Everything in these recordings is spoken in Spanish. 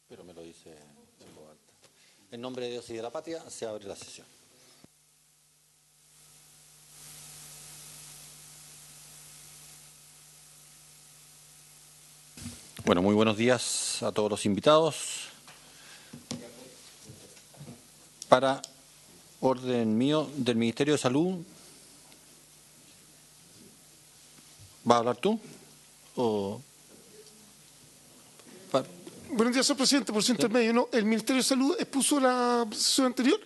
Pero me lo dice en voz alta. En nombre de Dios y de la patria, se abre la sesión. Bueno, muy buenos días a todos los invitados. Para orden mío del Ministerio de Salud, ¿vas a hablar tú? ¿O Buenos días, señor presidente. Por su intermedio, ¿no? El Ministerio de Salud expuso la sesión anterior.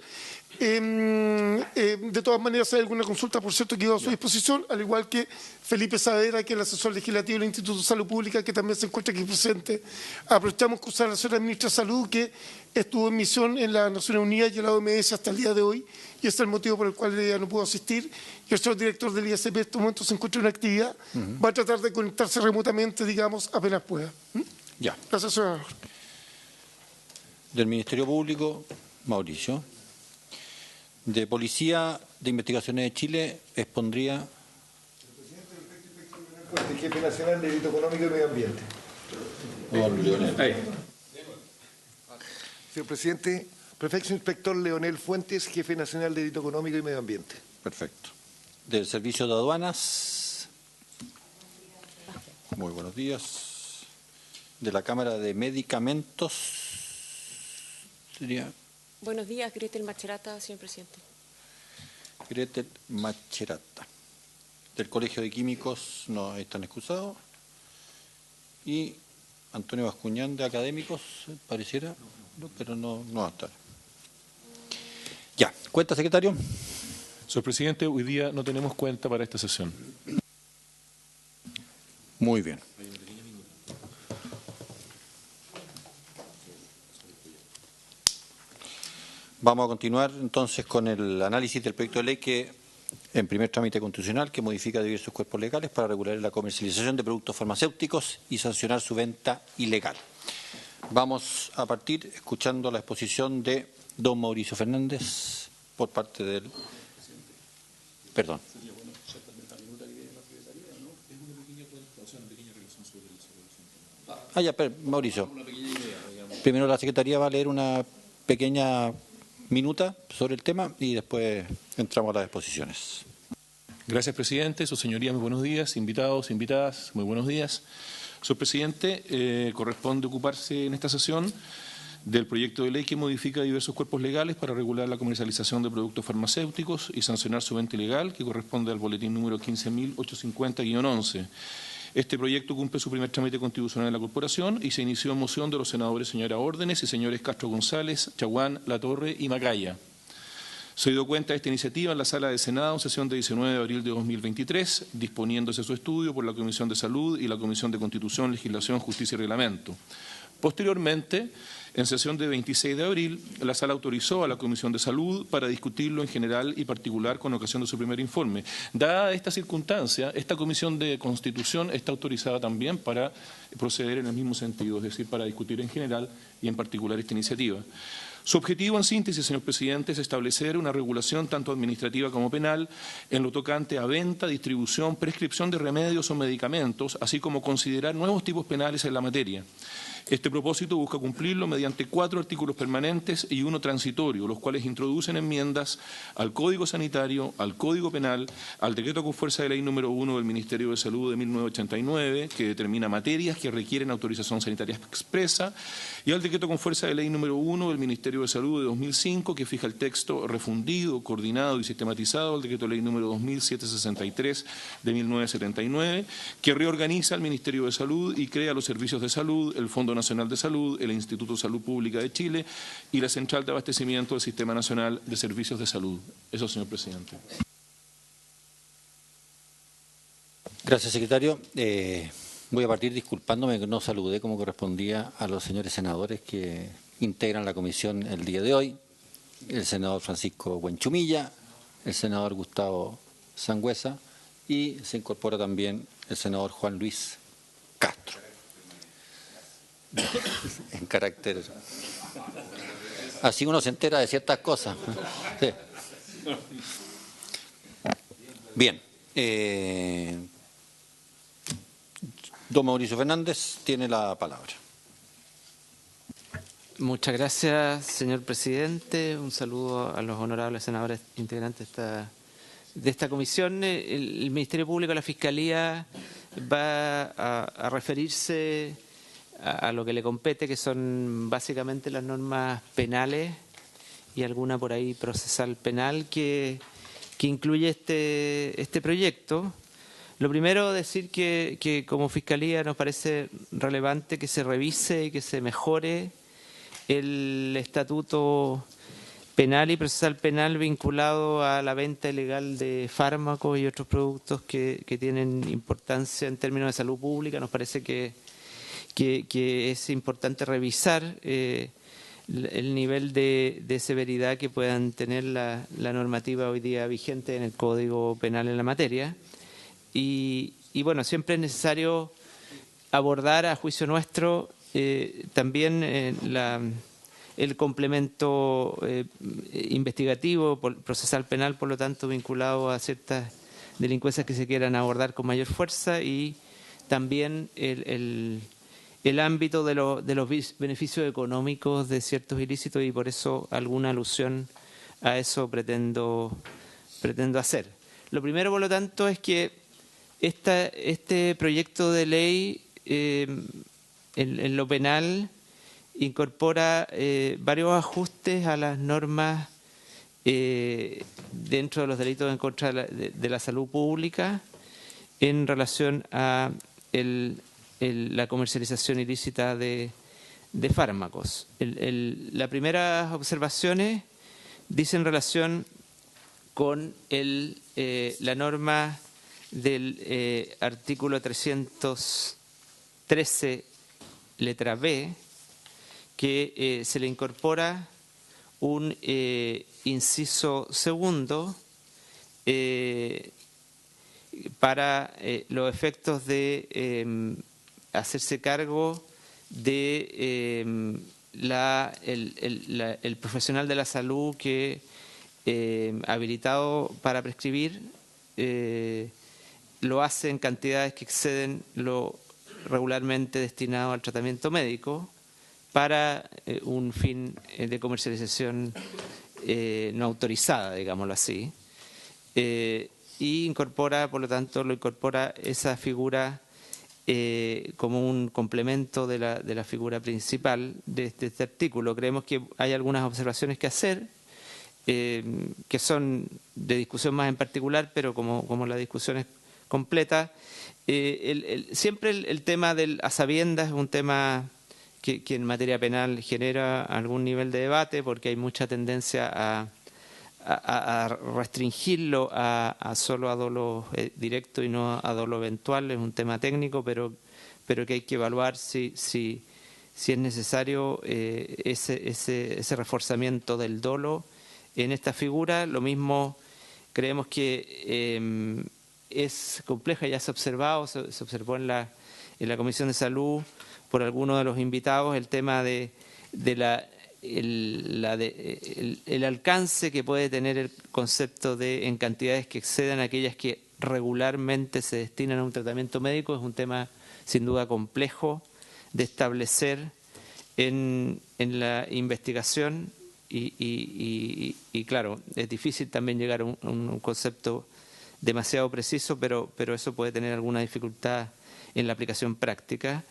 De todas maneras, hay alguna consulta, por cierto, que quedó a su disposición, al igual que Felipe Saavedra, que es el asesor legislativo del Instituto de Salud Pública, que también se encuentra aquí presente. Aprovechamos que usar a la señora ministra de Salud, que estuvo en misión en las Naciones Unidas y en la OMS hasta el día de hoy, y ese es el motivo por el cual ella no pudo asistir. Y el señor director del ISP en este momento se encuentra en una actividad, va a tratar de conectarse remotamente, digamos, apenas pueda. ya? Gracias, señor. Del Ministerio Público, Mauricio. De Policía de Investigaciones de Chile, expondría... El Jefe Nacional de Delito Económico y Medio Ambiente. Señor presidente, prefecto inspector Leonel Fuentes, Jefe Nacional de Delito Económico y Medio Ambiente. Perfecto. Del Servicio de Aduanas. Muy buenos días. De la Cámara de Medicamentos. Sería Buenos días, Gretel Macherata, señor presidente. Gretel Macherata. Del Colegio de Químicos, no están excusados. Y Antonio Bascuñán, de Académicos, pareciera, pero no va a estar. Ya, ¿cuenta, secretario? Señor presidente, hoy día no tenemos cuenta para esta sesión. Muy bien. Vamos a continuar entonces con el análisis del proyecto de ley que, en primer trámite constitucional, que modifica diversos cuerpos legales para regular la comercialización de productos farmacéuticos y sancionar su venta ilegal. Vamos a partir escuchando la exposición de don Mauricio Fernández por parte del... Perdón. Mauricio. Primero la Secretaría va a leer una pequeña minuta sobre el tema y después entramos a las exposiciones. Gracias, presidente. Sus señorías, muy buenos días. Invitados, invitadas, muy buenos días. Señor presidente, corresponde ocuparse en esta sesión del proyecto de ley que modifica diversos cuerpos legales para regular la comercialización de productos farmacéuticos y sancionar su venta ilegal, que corresponde al boletín número 15.850-11. Este proyecto cumple su primer trámite constitucional en la corporación y se inició en moción de los senadores señora Órdenes y señores Castro González, Chaguán, Latorre y Macaya. Se dio cuenta de esta iniciativa en la Sala de Senado en sesión de 19 de abril de 2023, disponiéndose su estudio por la Comisión de Salud y la Comisión de Constitución, Legislación, Justicia y Reglamento. Posteriormente, en sesión de 26 de abril, la Sala autorizó a la Comisión de Salud para discutirlo en general y particular con ocasión de su primer informe. Dada esta circunstancia, esta Comisión de Constitución está autorizada también para proceder en el mismo sentido, es decir, para discutir en general y en particular esta iniciativa. Su objetivo, en síntesis, señor presidente, es establecer una regulación tanto administrativa como penal en lo tocante a venta, distribución, prescripción de remedios o medicamentos, así como considerar nuevos tipos penales en la materia. Este propósito busca cumplirlo mediante 4 artículos permanentes y 1 transitorio, los cuales introducen enmiendas al Código Sanitario, al Código Penal, al decreto con fuerza de ley número 1 del Ministerio de Salud de 1989, que determina materias que requieren autorización sanitaria expresa, y al decreto con fuerza de ley número 1 del Ministerio de Salud de 2005, que fija el texto refundido, coordinado y sistematizado al decreto de ley número 2763 de 1979, que reorganiza el Ministerio de Salud y crea los servicios de salud, el Fondo Nacional de Salud, el Instituto de Salud Pública de Chile y la Central de Abastecimiento del Sistema Nacional de Servicios de Salud. Eso, señor presidente. Gracias, secretario. Voy a partir disculpándome que no saludé como correspondía a los señores senadores que integran la comisión el día de hoy. El senador Francisco Buenchumilla, el senador Gustavo Sangüesa y se incorpora también el senador Juan Luis Castro. En carácter... Así uno se entera de ciertas cosas. Sí. Bien. Don Mauricio Fernández tiene la palabra. Muchas gracias, señor presidente. Un saludo a los honorables senadores integrantes de esta comisión. El Ministerio Público, la Fiscalía, va a referirse a lo que le compete, que son básicamente las normas penales y alguna por ahí procesal penal que incluye este proyecto. Lo primero, decir que como Fiscalía nos parece relevante que se revise y que se mejore el estatuto penal y procesal penal vinculado a la venta ilegal de fármacos y otros productos que tienen importancia en términos de salud pública. Nos parece que es importante revisar el nivel de severidad que puedan tener la normativa hoy día vigente en el Código Penal en la materia. Y bueno, siempre es necesario abordar, a juicio nuestro, también el complemento investigativo, procesal penal, por lo tanto, vinculado a ciertas delincuencias que se quieran abordar con mayor fuerza, y también el ámbito de los beneficios económicos de ciertos ilícitos, y por eso alguna alusión a eso pretendo hacer. Lo primero, por lo tanto, es que este proyecto de ley en lo penal incorpora varios ajustes a las normas dentro de los delitos en contra de la salud pública en relación a la comercialización ilícita de fármacos. Las primeras observaciones dicen relación con la norma del artículo 313, letra B, que se le incorpora un inciso segundo para los efectos de hacerse cargo de el profesional de la salud que habilitado para prescribir lo hace en cantidades que exceden lo regularmente destinado al tratamiento médico para un fin de comercialización no autorizada, digámoslo así, y incorpora, por lo tanto, esa figura como un complemento de la figura principal de este artículo. Creemos que hay algunas observaciones que hacer, que son de discusión más en particular, pero como la discusión es completa, siempre el tema del a sabiendas es un tema que en materia penal genera algún nivel de debate, porque hay mucha tendencia a restringirlo solo a dolo directo y no a dolo eventual. Es un tema técnico, pero que hay que evaluar si es necesario ese reforzamiento del dolo en esta figura. Lo mismo creemos que es compleja, ya se ha observado, se observó en la Comisión de Salud por algunos de los invitados, el tema de el alcance que puede tener el concepto de en cantidades que excedan aquellas que regularmente se destinan a un tratamiento médico. Es un tema sin duda complejo de establecer en la investigación y claro, es difícil también llegar a un concepto demasiado preciso, pero eso puede tener alguna dificultad en la aplicación práctica.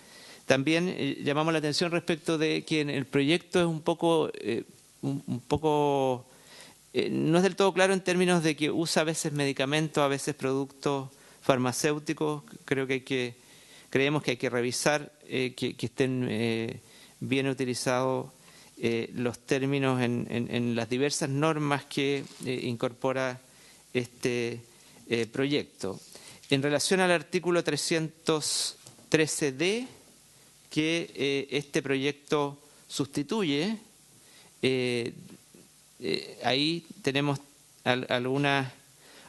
También llamamos la atención respecto de que en el proyecto es un poco no es del todo claro en términos de que usa a veces medicamentos, a veces productos farmacéuticos. Creemos que hay que revisar que estén bien utilizados los términos en las diversas normas que incorpora este proyecto. En relación al artículo 313D, que este proyecto sustituye, ahí tenemos algunas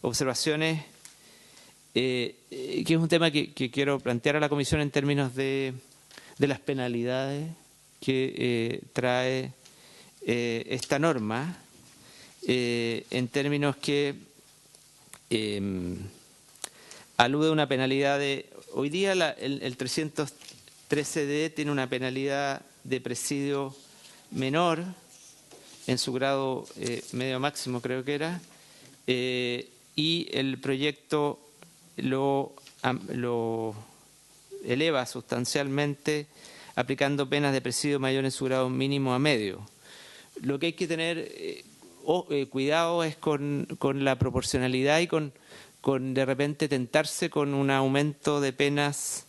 observaciones, que es un tema que quiero plantear a la Comisión en términos de las penalidades que trae esta norma, en términos que alude a una penalidad de... Hoy día el 313D tiene una penalidad de presidio menor en su grado medio máximo, creo que era, y el proyecto lo eleva sustancialmente aplicando penas de presidio mayor en su grado mínimo a medio. Lo que hay que tener cuidado es con la proporcionalidad y con de repente tentarse con un aumento de penas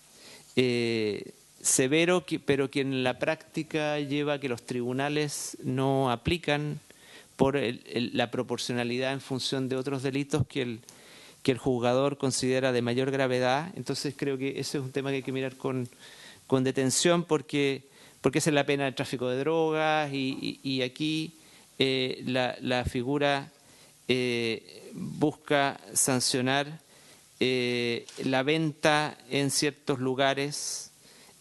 severo, pero que en la práctica lleva a que los tribunales no aplican por la proporcionalidad en función de otros delitos que el juzgador considera de mayor gravedad. Entonces creo que ese es un tema que hay que mirar con detención, porque esa es la pena del tráfico de drogas y aquí la figura busca sancionar la venta en ciertos lugares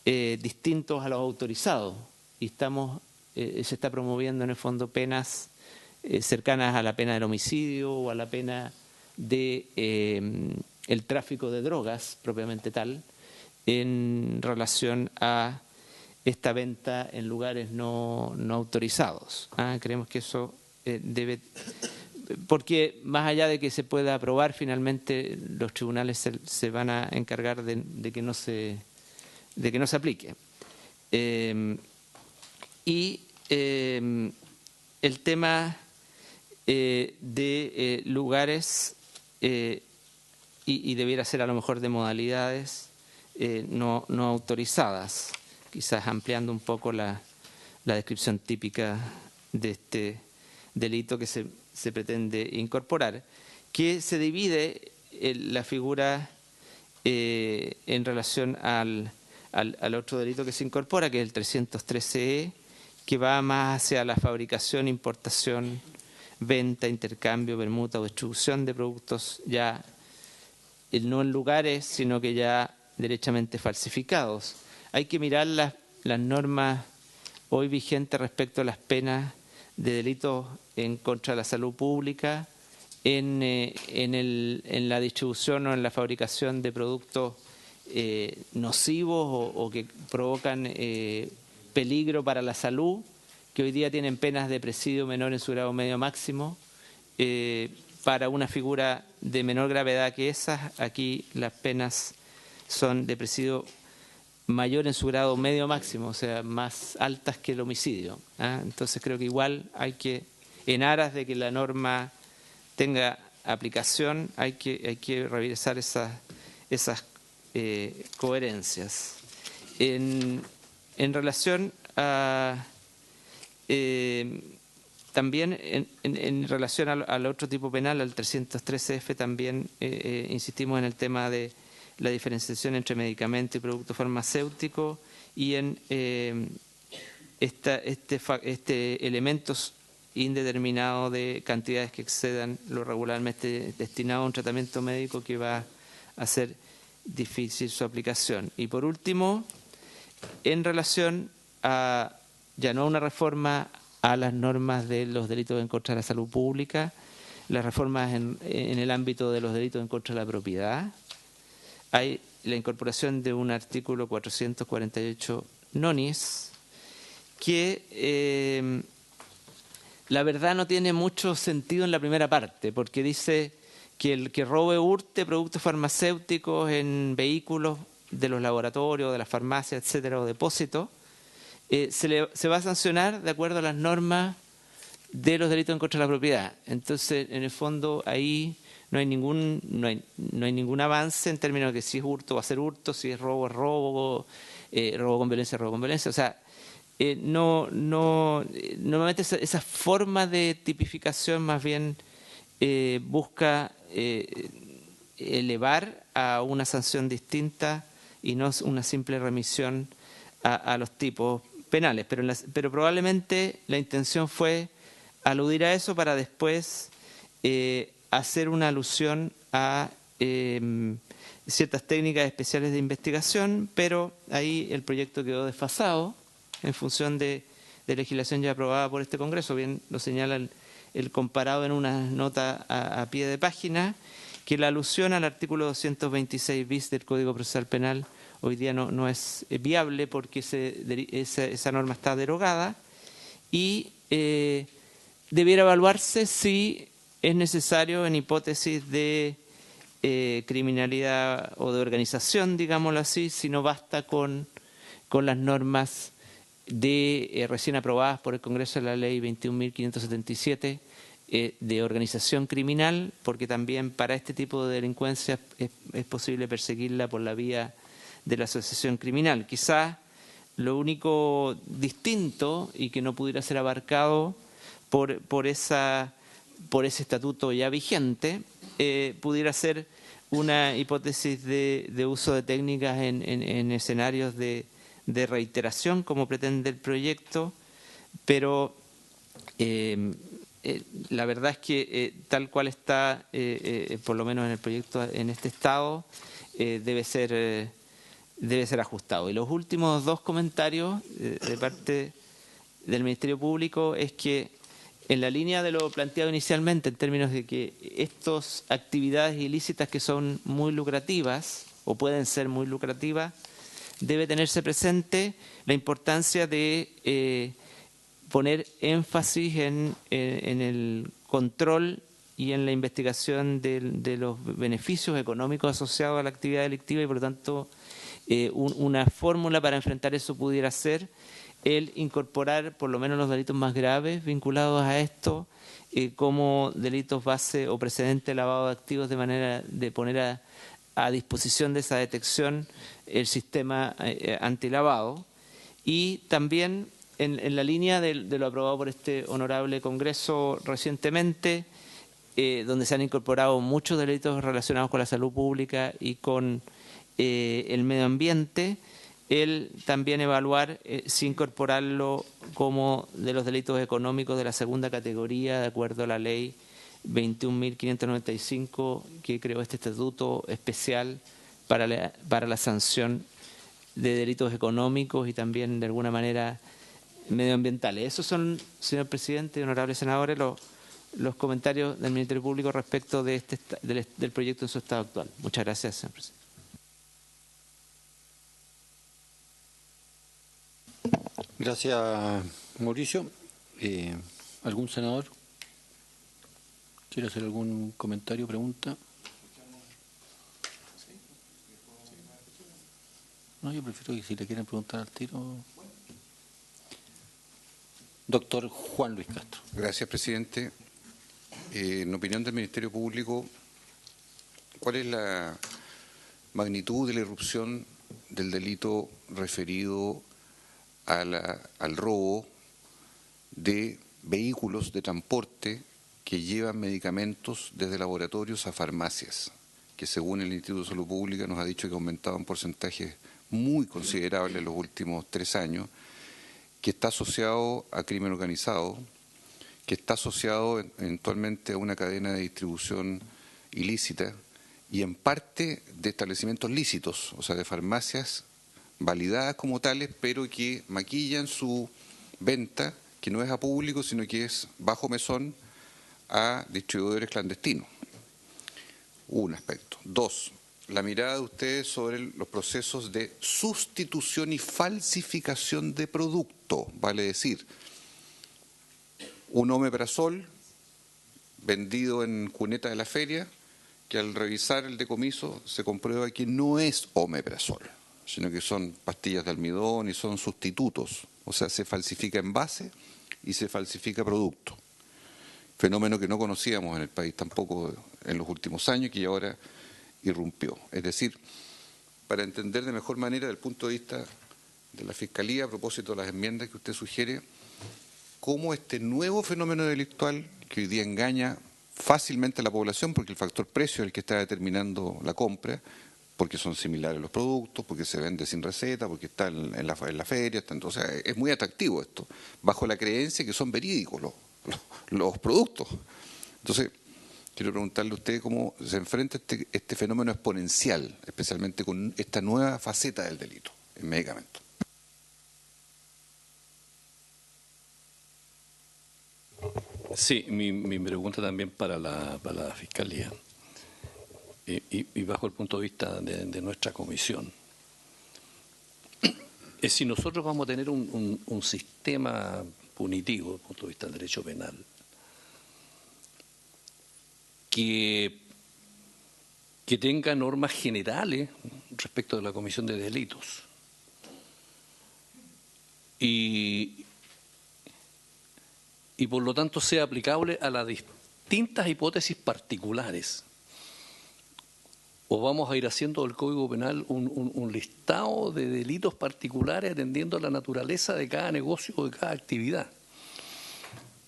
distintos a los autorizados, y se está promoviendo en el fondo penas cercanas a la pena del homicidio o a la pena de el tráfico de drogas propiamente tal, en relación a esta venta en lugares no autorizados. Creemos que eso debe, porque más allá de que se pueda aprobar, finalmente los tribunales se van a encargar de que no se aplique. Y el tema de lugares, y debiera ser a lo mejor de modalidades no autorizadas, quizás ampliando un poco la descripción típica de este delito que se pretende incorporar, que se divide la figura en relación al otro delito que se incorpora, que es el 313E, que va más hacia la fabricación, importación, venta, intercambio, permuta o distribución de productos ya no en lugares, sino que ya derechamente falsificados. Hay que mirar las normas hoy vigentes respecto a las penas de delitos en contra de la salud pública en la distribución o en la fabricación de productos nocivos o que provocan peligro para la salud, que hoy día tienen penas de presidio menor en su grado medio máximo. Para una figura de menor gravedad que esas, aquí las penas son de presidio mayor en su grado medio máximo, o sea, más altas que el homicidio. Entonces creo que igual hay que, en aras de que la norma tenga aplicación, hay que revisar esas coherencias. En relación a también en relación al otro tipo penal, al 313F, también insistimos en el tema de la diferenciación entre medicamento y producto farmacéutico, y en este elementos indeterminado de cantidades que excedan lo regularmente destinado a un tratamiento médico, que va a ser difícil su aplicación. Y por último, en relación a ya no una reforma a las normas de los delitos en contra de la salud pública, las reformas en el ámbito de los delitos en contra de la propiedad, hay la incorporación de un artículo 448 nonis que la verdad no tiene mucho sentido en la primera parte, porque dice que el que robe o hurte productos farmacéuticos en vehículos de los laboratorios, de las farmacias, etcétera, o depósitos, se va a sancionar de acuerdo a las normas de los delitos en contra de la propiedad. Entonces, en el fondo, ahí no hay ningún avance en términos de que si es hurto va a ser hurto, si es robo, robo con violencia, robo con violencia. O sea, normalmente esa forma de tipificación más bien busca elevar a una sanción distinta y no una simple remisión a los tipos penales. Pero probablemente la intención fue aludir a eso para después hacer una alusión a ciertas técnicas especiales de investigación, pero ahí el proyecto quedó desfasado en función de legislación ya aprobada por este Congreso. Bien lo señala el comparado en una nota a pie de página, que la alusión al artículo 226 bis del Código Procesal Penal hoy día no es viable porque esa norma está derogada y debiera evaluarse si es necesario en hipótesis de criminalidad o de organización, digámoslo así, si no basta con las normas recién aprobadas por el Congreso de la Ley 21.577 de organización criminal, porque también para este tipo de delincuencia es posible perseguirla por la vía de la asociación criminal. Quizás lo único distinto y que no pudiera ser abarcado por ese estatuto ya vigente pudiera ser una hipótesis de uso de técnicas en escenarios de reiteración, como pretende el proyecto, pero la verdad es que tal cual está, por lo menos en el proyecto en este estado, debe ser ajustado. Y los últimos dos comentarios de parte del Ministerio Público es que en la línea de lo planteado inicialmente, en términos de que estas actividades ilícitas que son muy lucrativas o pueden ser muy lucrativas, debe tenerse presente la importancia de poner énfasis en el control y en la investigación de los beneficios económicos asociados a la actividad delictiva y, por lo tanto, una fórmula para enfrentar eso pudiera ser el incorporar por lo menos los delitos más graves vinculados a esto como delitos base o precedente de lavado de activos, de manera de poner a disposición de esa detección el sistema antilavado. Y también en la línea de lo aprobado por este honorable Congreso recientemente, donde se han incorporado muchos delitos relacionados con la salud pública y con el medio ambiente, el también evaluar si incorporarlo como de los delitos económicos de la segunda categoría, de acuerdo a la ley 21.595, que creó este estatuto especial para la sanción de delitos económicos y también de alguna manera medioambientales. Esos son, señor presidente y honorables senadores, los comentarios del Ministerio Público respecto de del proyecto en su estado actual. Muchas gracias, señor presidente. Gracias, Mauricio. ¿Algún senador quiere hacer algún comentario, pregunta? No, yo prefiero que si le quieren preguntar al tiro. Doctor Juan Luis Castro. Gracias, presidente. En opinión del Ministerio Público, ¿cuál es la magnitud de la irrupción del delito referido al robo de vehículos de transporte que llevan medicamentos desde laboratorios a farmacias, que según el Instituto de Salud Pública nos ha dicho que ha aumentado en porcentajes muy considerables en los últimos 3 años, que está asociado a crimen organizado, que está asociado eventualmente a una cadena de distribución ilícita y en parte de establecimientos lícitos, o sea, de farmacias validadas como tales, pero que maquillan su venta, que no es a público, sino que es bajo mesón a distribuidores clandestinos. Un aspecto. 2, la mirada de ustedes sobre los procesos de sustitución y falsificación de producto, vale decir, un omeprazol vendido en cuneta de la feria, que al revisar el decomiso se comprueba que no es omeprazol, sino que son pastillas de almidón y son sustitutos, o sea, se falsifica envase y se falsifica producto. Fenómeno que no conocíamos en el país tampoco en los últimos años, que ahora irrumpió. Es decir, para entender de mejor manera desde el punto de vista de la Fiscalía, a propósito de las enmiendas que usted sugiere, cómo este nuevo fenómeno delictual que hoy día engaña fácilmente a la población, porque el factor precio es el que está determinando la compra, porque son similares los productos, porque se vende sin receta, porque está en la feria, entonces es muy atractivo esto, bajo la creencia que son verídicos los productos. Entonces, quiero preguntarle a usted cómo se enfrenta este fenómeno exponencial, especialmente con esta nueva faceta del delito en medicamentos. Sí, mi pregunta también para la Fiscalía. y bajo el punto de vista de nuestra comisión. Es si nosotros vamos a tener un sistema punitivo desde el punto de vista del derecho penal que tenga normas generales respecto de la comisión de delitos y por lo tanto sea aplicable a las distintas hipótesis particulares. ¿O vamos a ir haciendo del Código Penal un listado de delitos particulares atendiendo a la naturaleza de cada negocio o de cada actividad?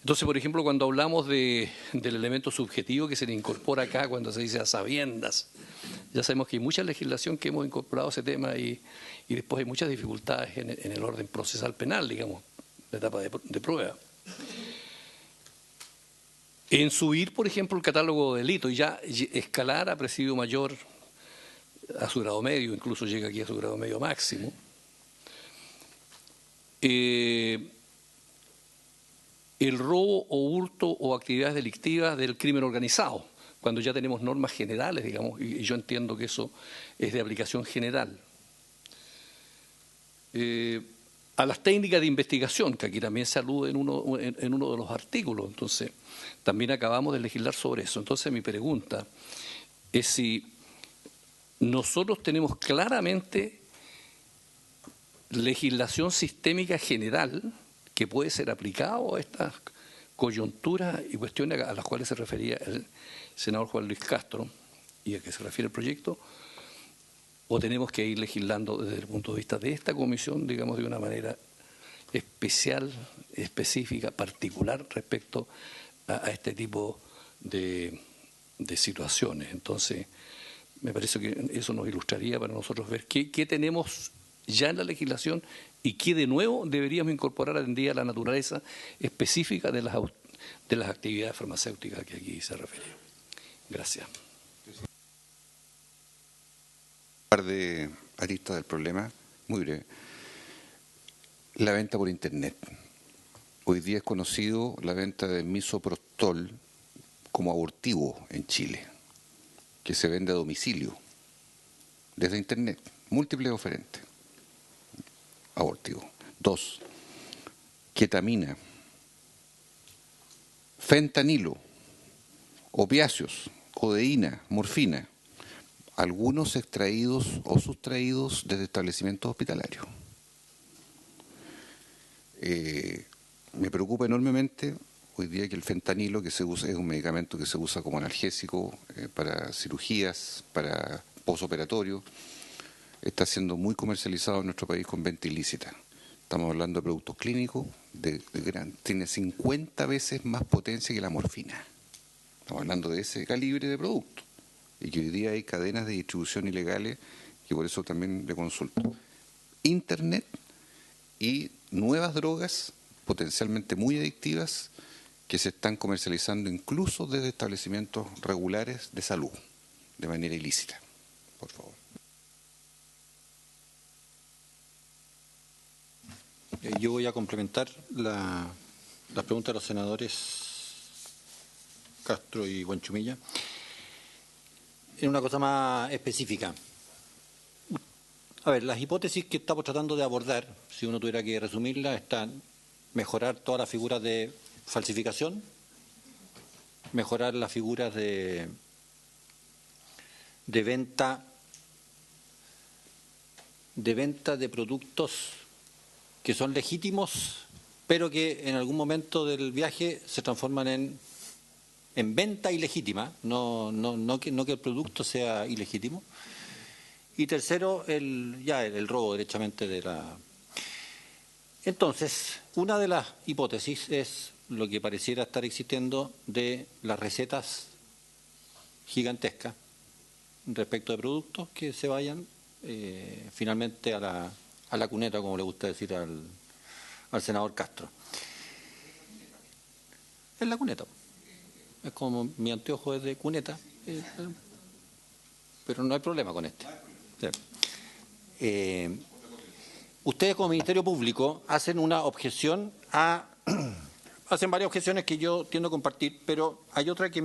Entonces, por ejemplo, cuando hablamos del elemento subjetivo que se le incorpora acá cuando se dice a sabiendas, ya sabemos que hay mucha legislación que hemos incorporado ese tema y después hay muchas dificultades en el orden procesal penal, digamos, la etapa de prueba. En subir, por ejemplo, el catálogo de delitos y ya escalar a presidio mayor a su grado medio, incluso llega aquí a su grado medio máximo. El robo o hurto o actividades delictivas del crimen organizado, cuando ya tenemos normas generales, digamos, y yo entiendo que eso es de aplicación general. A las técnicas de investigación, que aquí también se alude en uno de los artículos, entonces también acabamos de legislar sobre eso. Entonces mi pregunta es si nosotros tenemos claramente legislación sistémica general que puede ser aplicada a estas coyunturas y cuestiones a las cuales se refería el senador Juan Luis Castro y a que se refiere el proyecto, o tenemos que ir legislando desde el punto de vista de esta comisión, digamos, de una manera especial, específica, particular respecto a este tipo de situaciones. Entonces, me parece que eso nos ilustraría para nosotros ver qué tenemos ya en la legislación y qué de nuevo deberíamos incorporar atendida a la naturaleza específica de las actividades farmacéuticas que aquí se refiere. Gracias. Un par de aristas del problema, muy breve. La venta por Internet. Hoy día es conocido la venta de misoprostol como abortivo en Chile, que se vende a domicilio, desde Internet, múltiples oferentes. Abortivo. 2. Ketamina, fentanilo, opiáceos, codeína, morfina, algunos extraídos o sustraídos desde establecimientos hospitalarios. Me preocupa enormemente hoy día que el fentanilo que se usa es un medicamento que se usa como analgésico para cirugías, para posoperatorio, está siendo muy comercializado en nuestro país con venta ilícita. Estamos hablando de productos clínicos, tiene 50 veces más potencia que la morfina. Estamos hablando de ese calibre de producto. Y que hoy día hay cadenas de distribución ilegales, que por eso también le consulto. Internet y nuevas drogas potencialmente muy adictivas que se están comercializando incluso desde establecimientos regulares de salud, de manera ilícita. Por favor. Yo voy a complementar las preguntas de los senadores Castro y Buenchumilla en una cosa más específica. A ver, las hipótesis que estamos tratando de abordar, si uno tuviera que resumirlas, están mejorar todas las figuras de falsificación, mejorar las figuras de venta de productos que son legítimos, pero que en algún momento del viaje se transforman en venta ilegítima, no que el producto sea ilegítimo. Y tercero, el robo derechamente de la... Entonces, una de las hipótesis es lo que pareciera estar existiendo de las recetas gigantescas respecto de productos que se vayan finalmente a la cuneta, como le gusta decir al senador Castro. Es la cuneta. Es como mi anteojo es de cuneta, pero no hay problema con este. Ustedes como Ministerio Público hacen una objeción a hacen varias objeciones que yo tiendo a compartir, pero hay otra que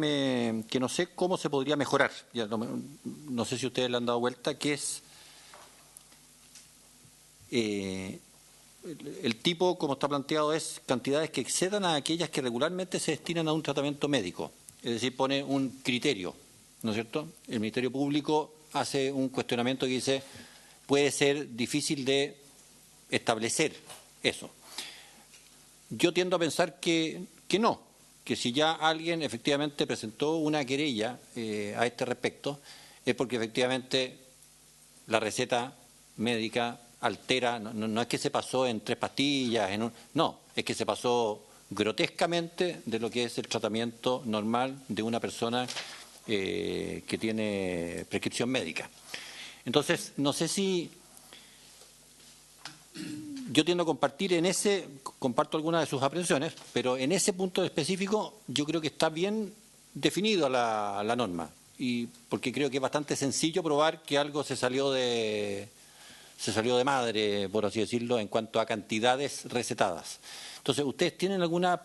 no sé cómo se podría mejorar. Ya no sé si ustedes le han dado vuelta, que es el tipo, como está planteado, es cantidades que excedan a aquellas que regularmente se destinan a un tratamiento médico. Es decir, pone un criterio, ¿no es cierto? El Ministerio Público hace un cuestionamiento que dice, puede ser difícil de establecer eso. Yo tiendo a pensar que no, que si ya alguien efectivamente presentó una querella a este respecto, es porque efectivamente la receta médica altera, no es que se pasó en 3 pastillas, no, es que se pasó grotescamente de lo que es el tratamiento normal de una persona que tiene prescripción médica. Entonces, no sé si yo tiendo a compartir comparto algunas de sus aprehensiones, pero en ese punto específico yo creo que está bien definido la norma, y porque creo que es bastante sencillo probar que algo se salió de madre, por así decirlo, en cuanto a cantidades recetadas. Entonces, ¿ustedes tienen alguna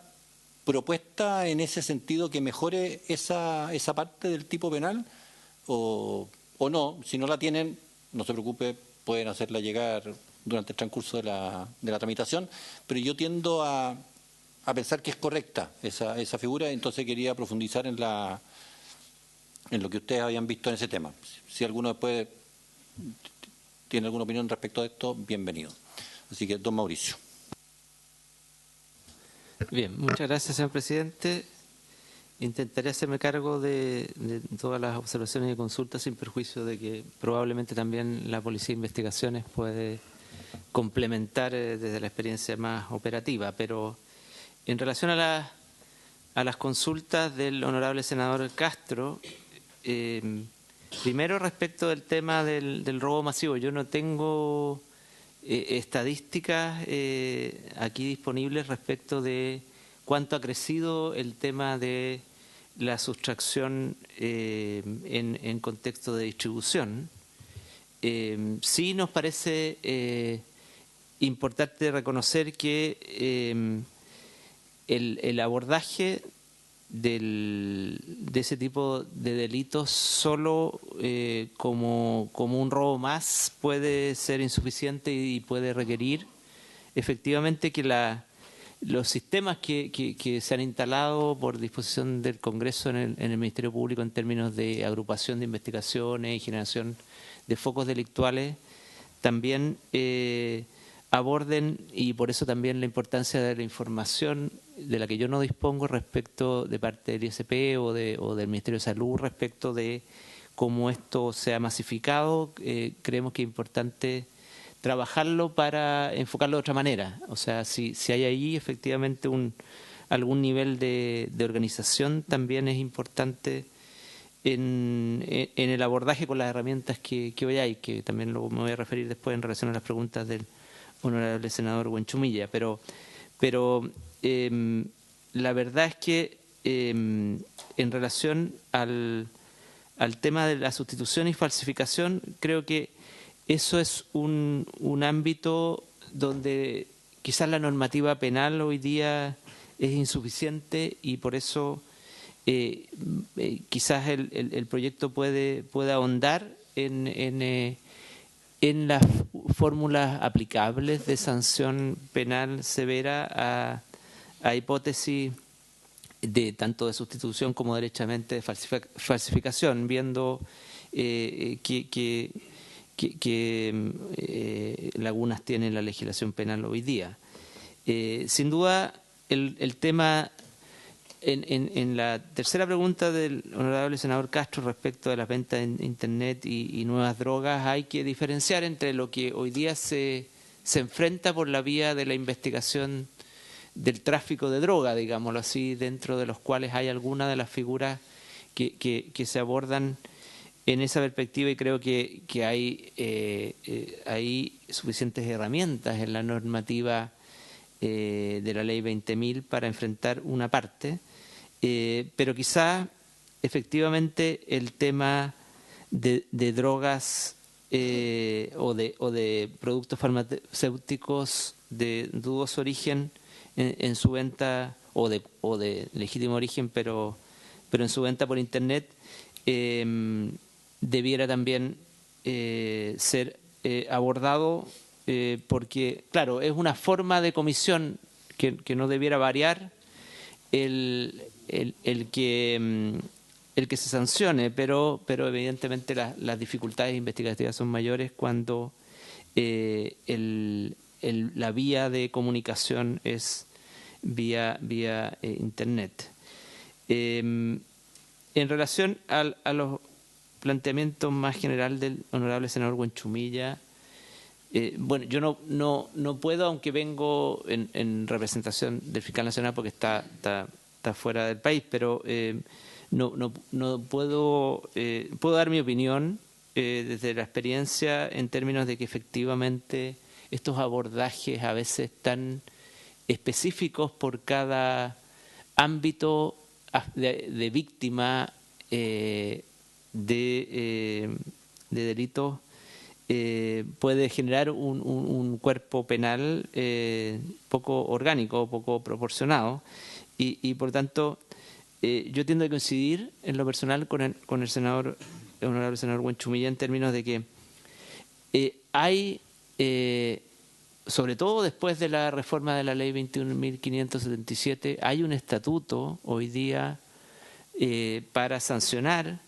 propuesta en ese sentido que mejore esa parte del tipo penal? ¿O no? Si no la tienen, no se preocupe, pueden hacerla llegar durante el transcurso de la tramitación, pero yo tiendo a pensar que es correcta esa figura, entonces quería profundizar en lo que ustedes habían visto en ese tema. Si alguno después tiene alguna opinión respecto a esto, bienvenido. Así que, don Mauricio. Bien, muchas gracias, señor presidente. Intentaré hacerme cargo de todas las observaciones y consultas sin perjuicio de que probablemente también la Policía de Investigaciones puede complementar desde la experiencia más operativa. Pero en relación a las consultas del honorable senador Castro, primero respecto del tema del robo masivo, yo no tengo estadísticas aquí disponibles respecto de cuánto ha crecido el tema de la sustracción en contexto de distribución. Sí nos parece importante reconocer que el abordaje de ese tipo de delitos solo como un robo más puede ser insuficiente y puede requerir efectivamente que los sistemas que se han instalado por disposición del Congreso en el Ministerio Público en términos de agrupación de investigaciones y generación de focos delictuales también aborden, y por eso también la importancia de la información de la que yo no dispongo respecto de parte del ISP o del Ministerio de Salud respecto de cómo esto se ha masificado. Creemos que es importante trabajarlo para enfocarlo de otra manera. O sea, si hay ahí efectivamente algún nivel de organización, también es importante en el abordaje con las herramientas que hoy hay, que también me voy a referir después en relación a las preguntas del honorable senador Buenchumilla. Pero la verdad es que en relación al tema de la sustitución y falsificación, creo que eso es un ámbito donde quizás la normativa penal hoy día es insuficiente y por eso quizás el proyecto puede ahondar en las fórmulas aplicables de sanción penal severa a hipótesis de tanto de sustitución como derechamente de falsificación, viendo que lagunas tiene la legislación penal hoy día. Sin duda, el tema, en la tercera pregunta del honorable senador Castro respecto de las ventas en Internet y nuevas drogas, hay que diferenciar entre lo que hoy día se enfrenta por la vía de la investigación del tráfico de droga, digámoslo así, dentro de los cuales hay algunas de las figuras que se abordan en esa perspectiva, y creo que hay suficientes herramientas en la normativa de la ley 20.000 para enfrentar una parte, pero quizá efectivamente el tema de drogas o de productos farmacéuticos de dudoso origen en su venta o de legítimo origen, pero en su venta por Internet, debiera también ser abordado, porque, claro, es una forma de comisión que no debiera variar el que se sancione, pero evidentemente las dificultades investigativas son mayores cuando la vía de comunicación es vía Internet. En relación a los planteamientos más general del honorable senador Buenchumilla, bueno, yo no puedo, aunque vengo en representación del fiscal nacional porque está fuera del país, pero no puedo dar mi opinión desde la experiencia en términos de que efectivamente estos abordajes a veces tan específicos por cada ámbito de víctima de delitos puede generar un cuerpo penal poco orgánico, poco proporcionado, y por tanto yo tiendo a coincidir en lo personal con el honorable senador Buenchumilla en términos de que hay, sobre todo después de la reforma de la ley 21.577, hay un estatuto hoy día para sancionar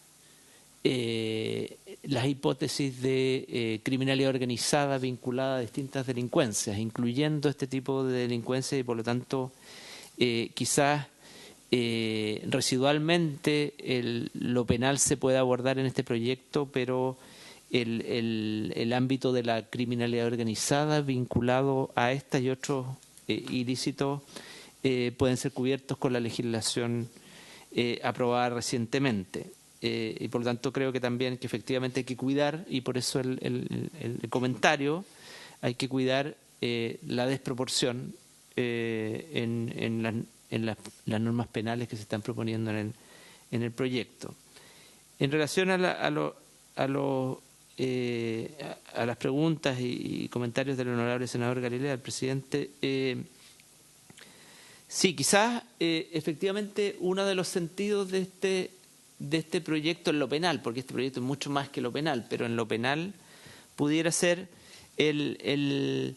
las hipótesis de criminalidad organizada vinculada a distintas delincuencias, incluyendo este tipo de delincuencia, y por lo tanto quizás residualmente lo penal se puede abordar en este proyecto, pero el ámbito de la criminalidad organizada vinculado a estas y otros ilícitos pueden ser cubiertos con la legislación aprobada recientemente. Y por lo tanto creo que también que efectivamente hay que cuidar, y por eso el comentario, hay que cuidar la desproporción en las normas penales que se están proponiendo en el proyecto. En relación a las preguntas y comentarios del honorable senador Galilea, al presidente, sí, quizás efectivamente uno de los sentidos de este proyecto en lo penal, porque este proyecto es mucho más que lo penal, pero en lo penal pudiera ser el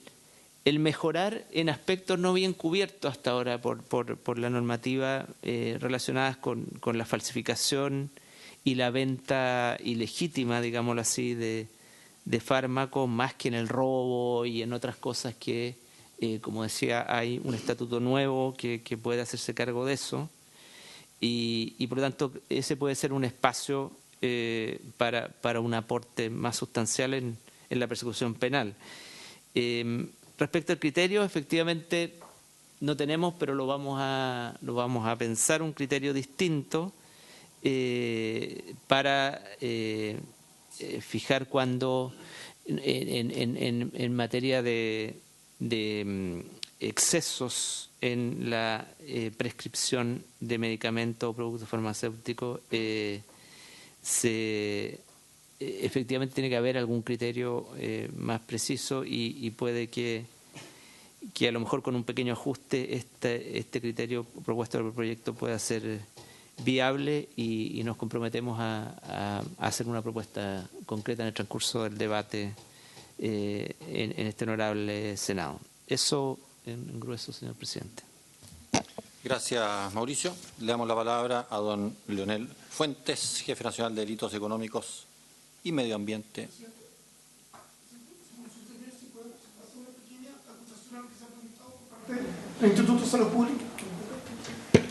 mejorar en aspectos no bien cubiertos hasta ahora por la normativa relacionadas con la falsificación y la venta ilegítima, digámoslo así, de fármacos, más que en el robo y en otras cosas que, como decía, hay un estatuto nuevo que puede hacerse cargo de eso. Y por lo tanto ese puede ser un espacio para un aporte más sustancial en la persecución penal. Respecto al criterio, efectivamente no tenemos, pero lo vamos a pensar, un criterio distinto para fijar cuando en materia de excesos en la prescripción de medicamentos o productos farmacéuticos, efectivamente tiene que haber algún criterio más preciso, y puede que a lo mejor con un pequeño ajuste este criterio propuesto por el proyecto pueda ser viable, y nos comprometemos a hacer una propuesta concreta en el transcurso del debate en este honorable Senado. Eso en grueso, señor presidente. Gracias, Mauricio. Le damos la palabra a don Leonel Fuentes, jefe nacional de Delitos Económicos y Medio Ambiente. El Instituto de Salud Pública.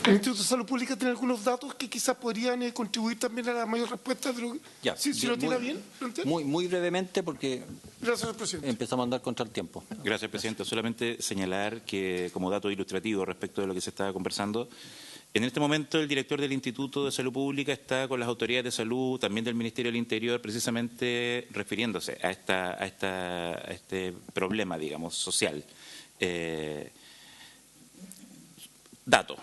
El Instituto de Salud Pública tiene algunos datos que quizás podrían contribuir también a la mayor respuesta de lo que... Ya, si lo tiene bien. Muy brevemente, porque Gracias, presidente. empezamos a andar contra el tiempo. Gracias, presidente. Solamente señalar que, como dato ilustrativo respecto de lo que se estaba conversando, en este momento el director del Instituto de Salud Pública está con las autoridades de salud, también del Ministerio del Interior, precisamente refiriéndose a este problema, digamos, social. Dato.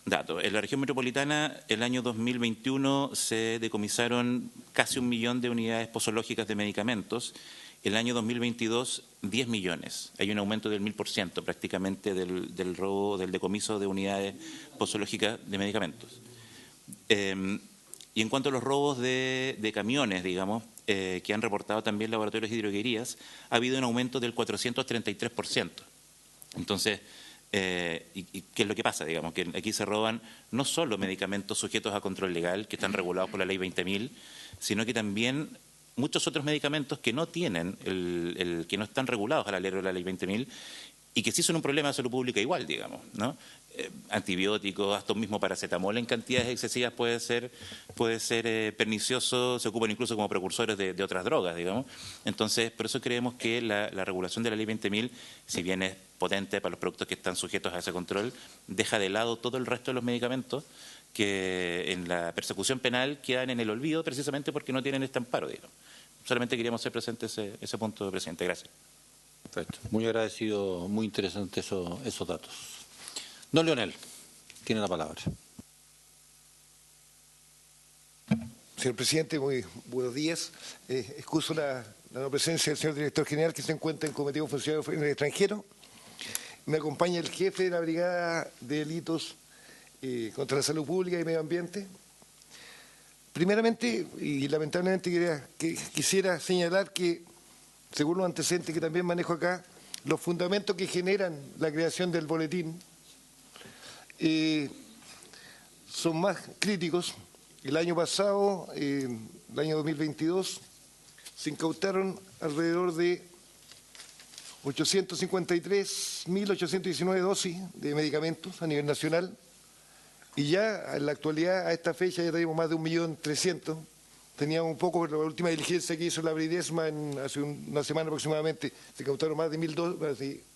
datos. En la región metropolitana, el año 2021 se decomisaron casi 1 millón de unidades posológicas de medicamentos. El año 2022, 10 millones. Hay un aumento del 1000% prácticamente del robo, del decomiso de unidades posológicas de medicamentos. Y en cuanto a los robos de camiones, digamos, que han reportado también laboratorios y droguerías, ha habido un aumento del 433%. Entonces, ¿y qué es lo que pasa? Digamos, que aquí se roban no solo medicamentos sujetos a control legal, que están regulados por la ley 20.000, sino que también muchos otros medicamentos que no tienen, que no están regulados a la ley de la ley 20.000 y que sí son un problema de salud pública igual, digamos, ¿no? Antibióticos, hasta un mismo paracetamol en cantidades excesivas puede ser pernicioso, se ocupan incluso como precursores de otras drogas, digamos. Entonces, por eso creemos que la regulación de la ley 20.000, si bien es potente para los productos que están sujetos a ese control, deja de lado todo el resto de los medicamentos que en la persecución penal quedan en el olvido precisamente porque no tienen este amparo, digamos. Solamente queríamos hacer presente ese punto, presidente. Gracias. Perfecto. Muy agradecido, muy interesante esos datos. Don Leonel, tiene la palabra. Señor presidente, muy buenos días. Excuso la no presencia del señor director general que se encuentra en cometido funcionario en el extranjero. Me acompaña el jefe de la Brigada de Delitos contra la Salud Pública y Medio Ambiente. Primeramente, y lamentablemente quisiera señalar que, según los antecedentes que también manejo acá, los fundamentos que generan la creación del boletín son más críticos. El año pasado, el año 2022, se incautaron alrededor de 853.819 dosis de medicamentos a nivel nacional y ya en la actualidad, a esta fecha, ya tenemos más de 1.300.000. Teníamos un poco, la última diligencia que hizo la Bridesma hace una semana aproximadamente, se incautaron más de 1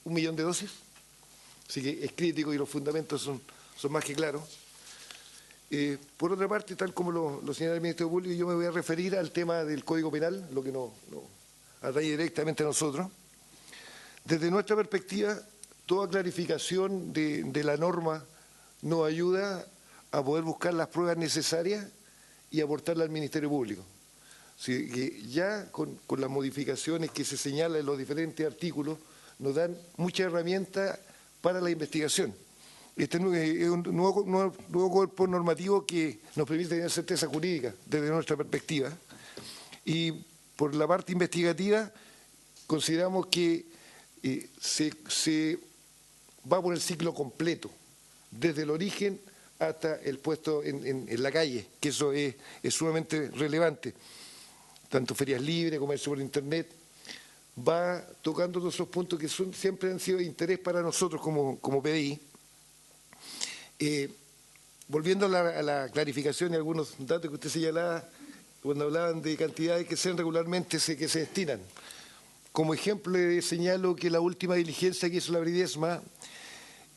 millón de dosis. Así que es crítico y los fundamentos son más que claros. Por otra parte, tal como lo señala el Ministerio Público, yo me voy a referir al tema del Código Penal, lo que nos atañe directamente a nosotros. Desde nuestra perspectiva, toda clarificación de la norma nos ayuda a poder buscar las pruebas necesarias y aportarlas al Ministerio Público. Así que ya con las modificaciones que se señalan en los diferentes artículos, nos dan muchas herramientas para la investigación. Este es un nuevo cuerpo normativo que nos permite tener certeza jurídica desde nuestra perspectiva. Y por la parte investigativa, consideramos que se va por el ciclo completo, desde el origen hasta el puesto en la calle, que eso es sumamente relevante. Tanto ferias libres, comercio por Internet, va tocando todos esos puntos que siempre han sido de interés para nosotros como PDI. Volviendo a la clarificación y algunos datos que usted señalaba cuando hablaban de cantidades que sean regularmente que se destinan. Como ejemplo, señalo que la última diligencia que hizo la Bridesma,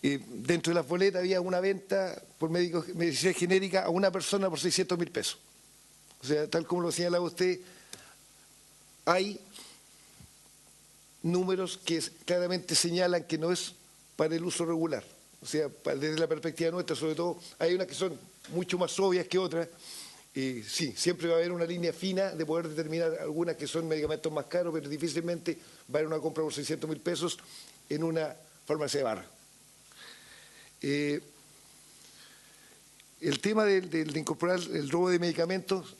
dentro de las boletas había una venta por medicina genérica a una persona por 600.000 pesos. O sea, tal como lo señalaba usted, hay números que claramente señalan que no es para el uso regular. O sea, desde la perspectiva nuestra, sobre todo, hay unas que son mucho más obvias que otras. Sí, siempre va a haber una línea fina de poder determinar algunas que son medicamentos más caros, pero difícilmente va a haber una compra por 600.000 pesos en una farmacia de barra. El tema de incorporar el robo de medicamentos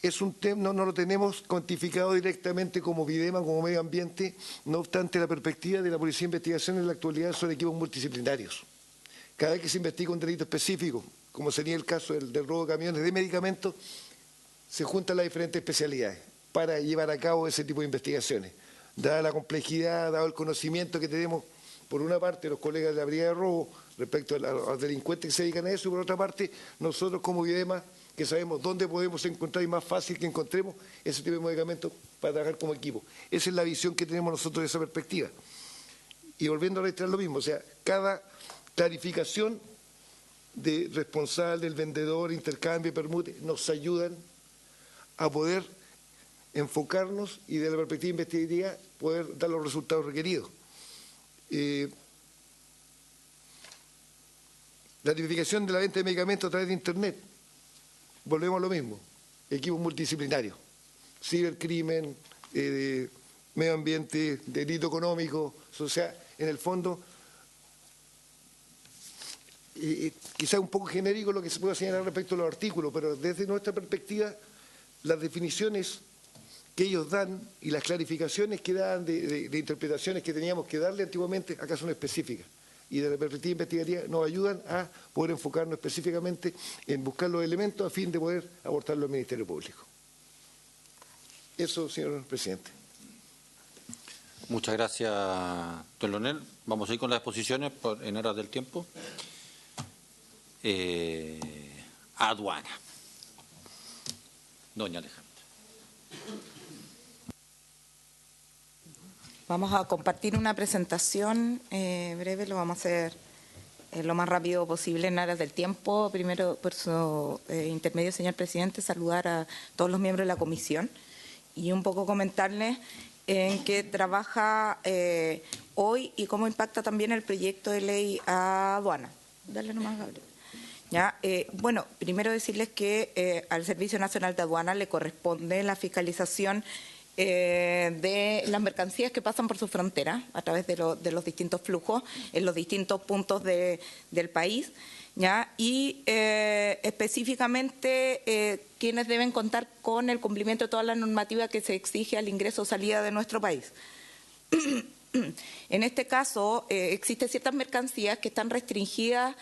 es un tema, no lo tenemos cuantificado directamente como Bridesma, como medio ambiente, no obstante la perspectiva de la Policía de Investigación en la actualidad son equipos multidisciplinarios. Cada vez que se investiga un delito específico, como sería el caso del robo de camiones de medicamentos, se juntan las diferentes especialidades para llevar a cabo ese tipo de investigaciones. Dada la complejidad, dado el conocimiento que tenemos, por una parte, los colegas de la Brigada de Robo respecto a los delincuentes que se dedican a eso, y por otra parte, nosotros como Bridesma, que sabemos dónde podemos encontrar y más fácil que encontremos ese tipo de medicamentos para trabajar como equipo. Esa es la visión que tenemos nosotros de esa perspectiva. Y volviendo a reiterar lo mismo, o sea, cada clarificación de responsable, del vendedor, intercambio, permute, nos ayudan a poder enfocarnos y de la perspectiva investigativa poder dar los resultados requeridos. La tipificación de la venta de medicamentos a través de Internet. Volvemos a lo mismo. Equipos multidisciplinarios. Cibercrimen, medio ambiente, delito económico, o sea, en el fondo, quizás un poco genérico lo que se puede señalar respecto a los artículos, pero desde nuestra perspectiva, las definiciones que ellos dan y las clarificaciones que dan de interpretaciones que teníamos que darle antiguamente, acá son específicas. Y de la perspectiva investigativa nos ayudan a poder enfocarnos específicamente en buscar los elementos a fin de poder abordarlo al Ministerio Público. Eso, señor presidente. Muchas gracias, don Leonel. Vamos a ir con las exposiciones en aras del tiempo. Aduana. Doña Alejandra. Vamos a compartir una presentación breve, lo vamos a hacer lo más rápido posible en aras del tiempo. Primero, por su intermedio, señor presidente, saludar a todos los miembros de la comisión y un poco comentarles en qué trabaja hoy y cómo impacta también el proyecto de ley a aduana. Dale nomás, Gabriel. ¿Ya? Bueno, primero decirles que al Servicio Nacional de Aduana le corresponde la fiscalización de las mercancías que pasan por su frontera a través de los distintos flujos en los distintos puntos del país, ¿ya? Y específicamente quienes deben contar con el cumplimiento de toda la normativa que se exige al ingreso o salida de nuestro país. En este caso, existen ciertas mercancías que están restringidas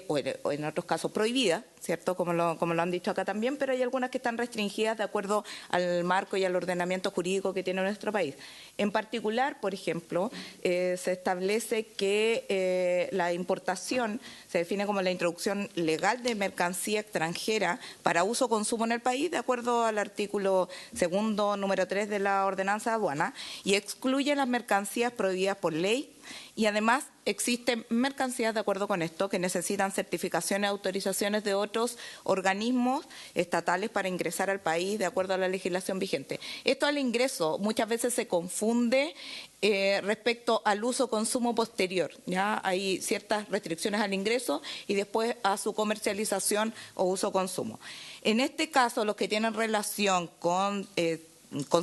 o en otros casos prohibidas, ¿cierto? Como lo han dicho acá también, pero hay algunas que están restringidas de acuerdo al marco y al ordenamiento jurídico que tiene nuestro país. En particular, por ejemplo, se establece que la importación se define como la introducción legal de mercancía extranjera para uso o consumo en el país, de acuerdo al artículo 2, número 3 de la Ordenanza de Aduana, y excluye las mercancías prohibidas por ley. Y además existen mercancías, de acuerdo con esto, que necesitan certificaciones y autorizaciones de otros organismos estatales para ingresar al país de acuerdo a la legislación vigente. Esto al ingreso muchas veces se confunde respecto al uso o consumo posterior. ¿Ya? Hay ciertas restricciones al ingreso y después a su comercialización o uso o consumo. En este caso, los que tienen relación con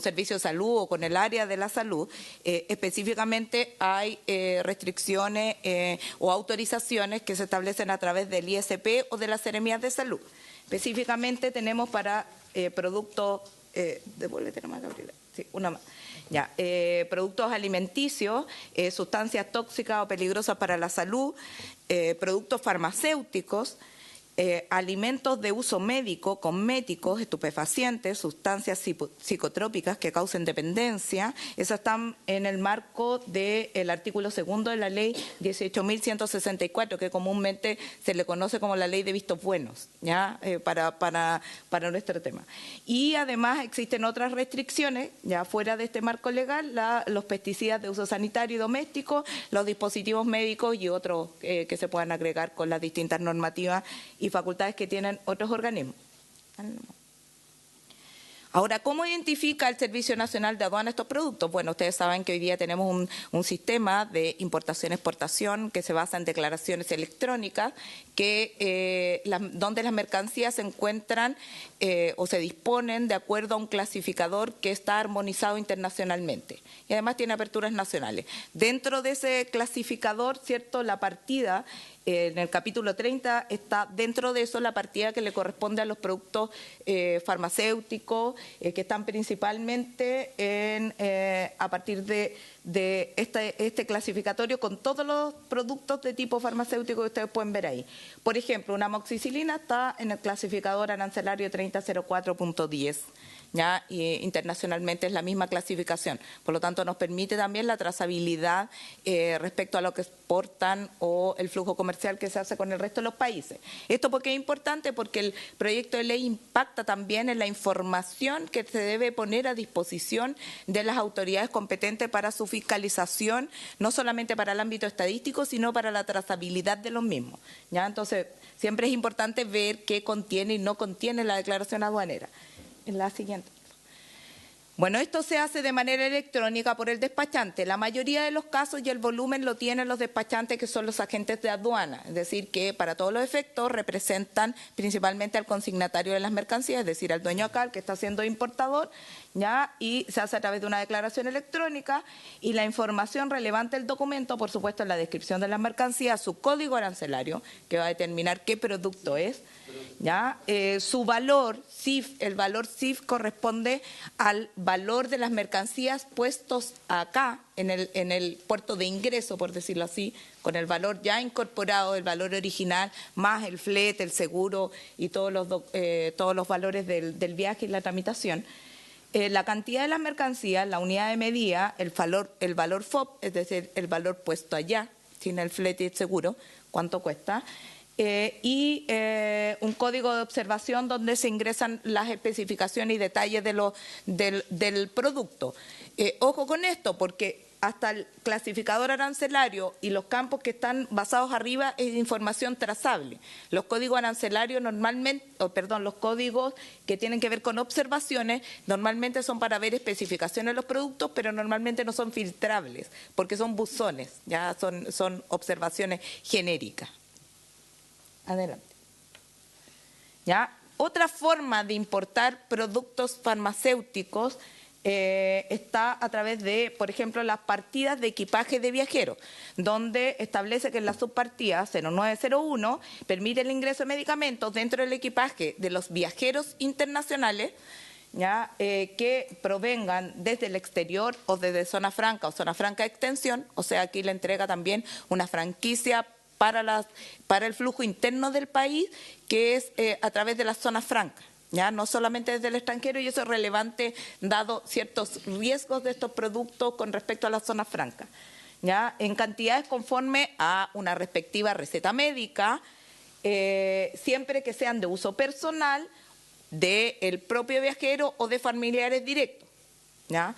servicios de salud o con el área de la salud, específicamente hay restricciones o autorizaciones que se establecen a través del ISP o de las seremías de salud. Específicamente tenemos para productos, devuélvete nomás, Gabriela, sí, una más. Ya, productos alimenticios, sustancias tóxicas o peligrosas para la salud, productos farmacéuticos, alimentos de uso médico, cosméticos, estupefacientes, sustancias psicotrópicas que causen dependencia. Esas están en el marco del artículo 2 de la ley 18.164, que comúnmente se le conoce como la ley de vistos buenos, ¿ya? Para nuestro tema. Y además existen otras restricciones, ya fuera de este marco legal, los pesticidas de uso sanitario y doméstico, los dispositivos médicos y otros que se puedan agregar con las distintas normativas y facultades que tienen otros organismos. Ahora, ¿cómo identifica el Servicio Nacional de Aduana estos productos? Bueno, ustedes saben que hoy día tenemos un sistema de importación-exportación que se basa en declaraciones electrónicas donde las mercancías se encuentran o se disponen de acuerdo a un clasificador que está armonizado internacionalmente y además tiene aperturas nacionales. Dentro de ese clasificador, ¿cierto?, la partida en el capítulo 30 está dentro de eso la partida que le corresponde a los productos farmacéuticos que están principalmente a partir de este clasificatorio con todos los productos de tipo farmacéutico que ustedes pueden ver ahí. Por ejemplo, una amoxicilina está en el clasificador arancelario 3004.10. ¿Ya? Y internacionalmente es la misma clasificación, por lo tanto nos permite también la trazabilidad respecto a lo que exportan o el flujo comercial que se hace con el resto de los países. ¿Esto por qué es importante? Porque el proyecto de ley impacta también en la información que se debe poner a disposición de las autoridades competentes para su fiscalización, no solamente para el ámbito estadístico, sino para la trazabilidad de los mismos. ¿Ya? Entonces, siempre es importante ver qué contiene y no contiene la declaración aduanera. En la siguiente. Bueno, esto se hace de manera electrónica por el despachante. La mayoría de los casos y el volumen lo tienen los despachantes, que son los agentes de aduana, es decir, que para todos los efectos representan principalmente al consignatario de las mercancías, es decir, al dueño acá, el que está siendo importador, ¿ya? Y se hace a través de una declaración electrónica, y la información relevante del documento, por supuesto, es la descripción de las mercancías, su código arancelario, que va a determinar qué producto es, ¿ya? Su valor, CIF, el valor CIF corresponde al valor de las mercancías puestos acá en el puerto de ingreso, por decirlo así, con el valor ya incorporado, el valor original, más el flete, el seguro y todos los valores del viaje y la tramitación. La cantidad de las mercancías, la unidad de medida, el valor FOB, es decir, el valor puesto allá, sin el flete y el seguro, cuánto cuesta, y un código de observación donde se ingresan las especificaciones y detalles del producto. Ojo con esto, porque hasta el clasificador arancelario y los campos que están basados arriba es información trazable. Los códigos arancelarios normalmente, los códigos que tienen que ver con observaciones normalmente son para ver especificaciones de los productos, pero normalmente no son filtrables, porque son buzones, ya son observaciones genéricas. Adelante. ¿Ya? Otra forma de importar productos farmacéuticos está a través de, por ejemplo, las partidas de equipaje de viajeros, donde establece que en la subpartida 0901 permite el ingreso de medicamentos dentro del equipaje de los viajeros internacionales, ¿ya? Que provengan desde el exterior o desde zona franca o zona franca de extensión, o sea, aquí le entrega también una franquicia para el flujo interno del país, que es a través de las zonas francas, ¿ya? No solamente desde el extranjero, y eso es relevante dado ciertos riesgos de estos productos con respecto a las zonas francas, ¿ya? En cantidades conforme a una respectiva receta médica, siempre que sean de uso personal del propio viajero o de familiares directos, ¿ya?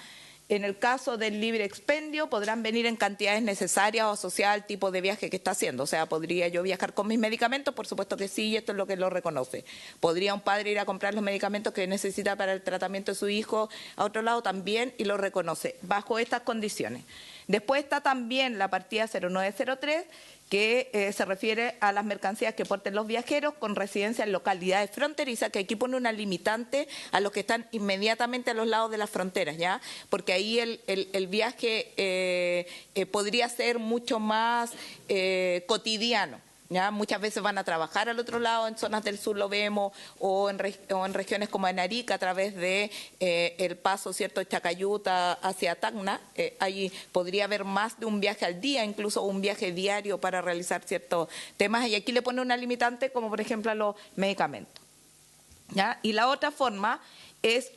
En el caso del libre expendio podrán venir en cantidades necesarias o asociadas al tipo de viaje que está haciendo. O sea, ¿podría yo viajar con mis medicamentos? Por supuesto que sí, y esto es lo que lo reconoce. ¿Podría un padre ir a comprar los medicamentos que necesita para el tratamiento de su hijo a otro lado? También, y lo reconoce, bajo estas condiciones. Después está también la partida 0903, que se refiere a las mercancías que porten los viajeros con residencia en localidades fronterizas, que aquí pone una limitante a los que están inmediatamente a los lados de las fronteras, ¿ya? Porque ahí el viaje podría ser mucho más cotidiano, ¿ya? Muchas veces van a trabajar al otro lado, en zonas del sur lo vemos, o en regiones como en Arica, a través de el paso, ¿cierto?, Chacayuta hacia Tacna. Ahí podría haber más de un viaje al día, incluso un viaje diario para realizar ciertos temas, y aquí le pone una limitante como por ejemplo a los medicamentos, ¿ya? Y la otra forma es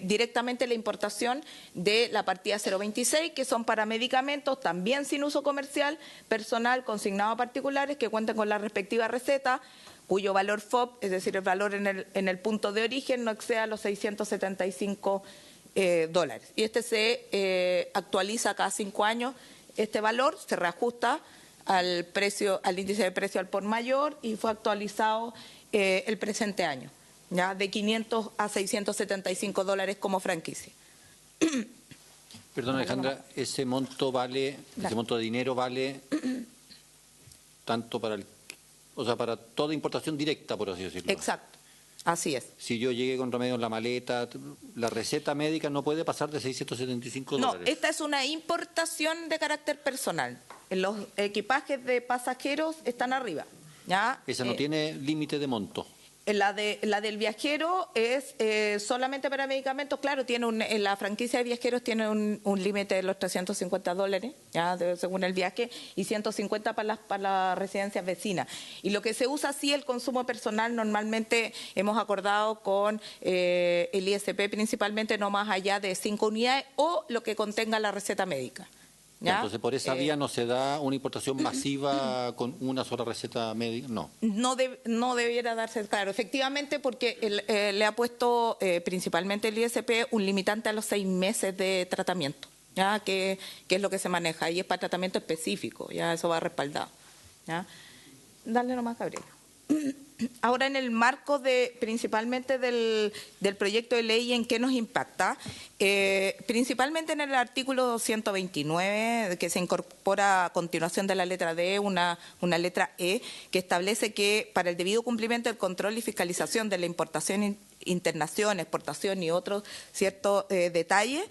directamente la importación de la partida 026, que son para medicamentos también sin uso comercial, personal consignado a particulares que cuenten con la respectiva receta, cuyo valor FOB, es decir, el valor en el punto de origen, no exceda los $675. Y este se actualiza cada 5 años, este valor se reajusta al índice de precio al por mayor, y fue actualizado el presente año, ¿ya? De $500 a $675 como franquicia. Perdón, Alejandra, ese monto de dinero vale tanto para toda importación directa, por así decirlo. Exacto, así es. Si yo llegué con remedio en la maleta, la receta médica no puede pasar de $675. No, esta es una importación de carácter personal. Los equipajes de pasajeros están arriba, ¿ya? Esa no tiene límite de monto. La del viajero es solamente para medicamentos, claro, en la franquicia de viajeros tiene un límite de los $350, ya, según el viaje, y 150 para las residencias vecinas. Y lo que se usa, sí, el consumo personal, normalmente hemos acordado con el ISP principalmente, no más allá de 5 unidades o lo que contenga la receta médica. ¿Ya? Entonces, por esa vía no se da una importación masiva con una sola receta médica, no. No debiera darse, claro, efectivamente, porque le ha puesto principalmente el ISP un limitante a los 6 meses de tratamiento, ¿ya? Que es lo que se maneja, y es para tratamiento específico, ya eso va respaldado, ¿ya? Dale nomás, Gabriela. Ahora, en el marco principalmente del proyecto de ley, ¿en qué nos impacta? Principalmente en el artículo 129, que se incorpora a continuación de la letra D, una letra E, que establece que para el debido cumplimiento del control y fiscalización de la importación, internación, exportación y otros ciertos detalles,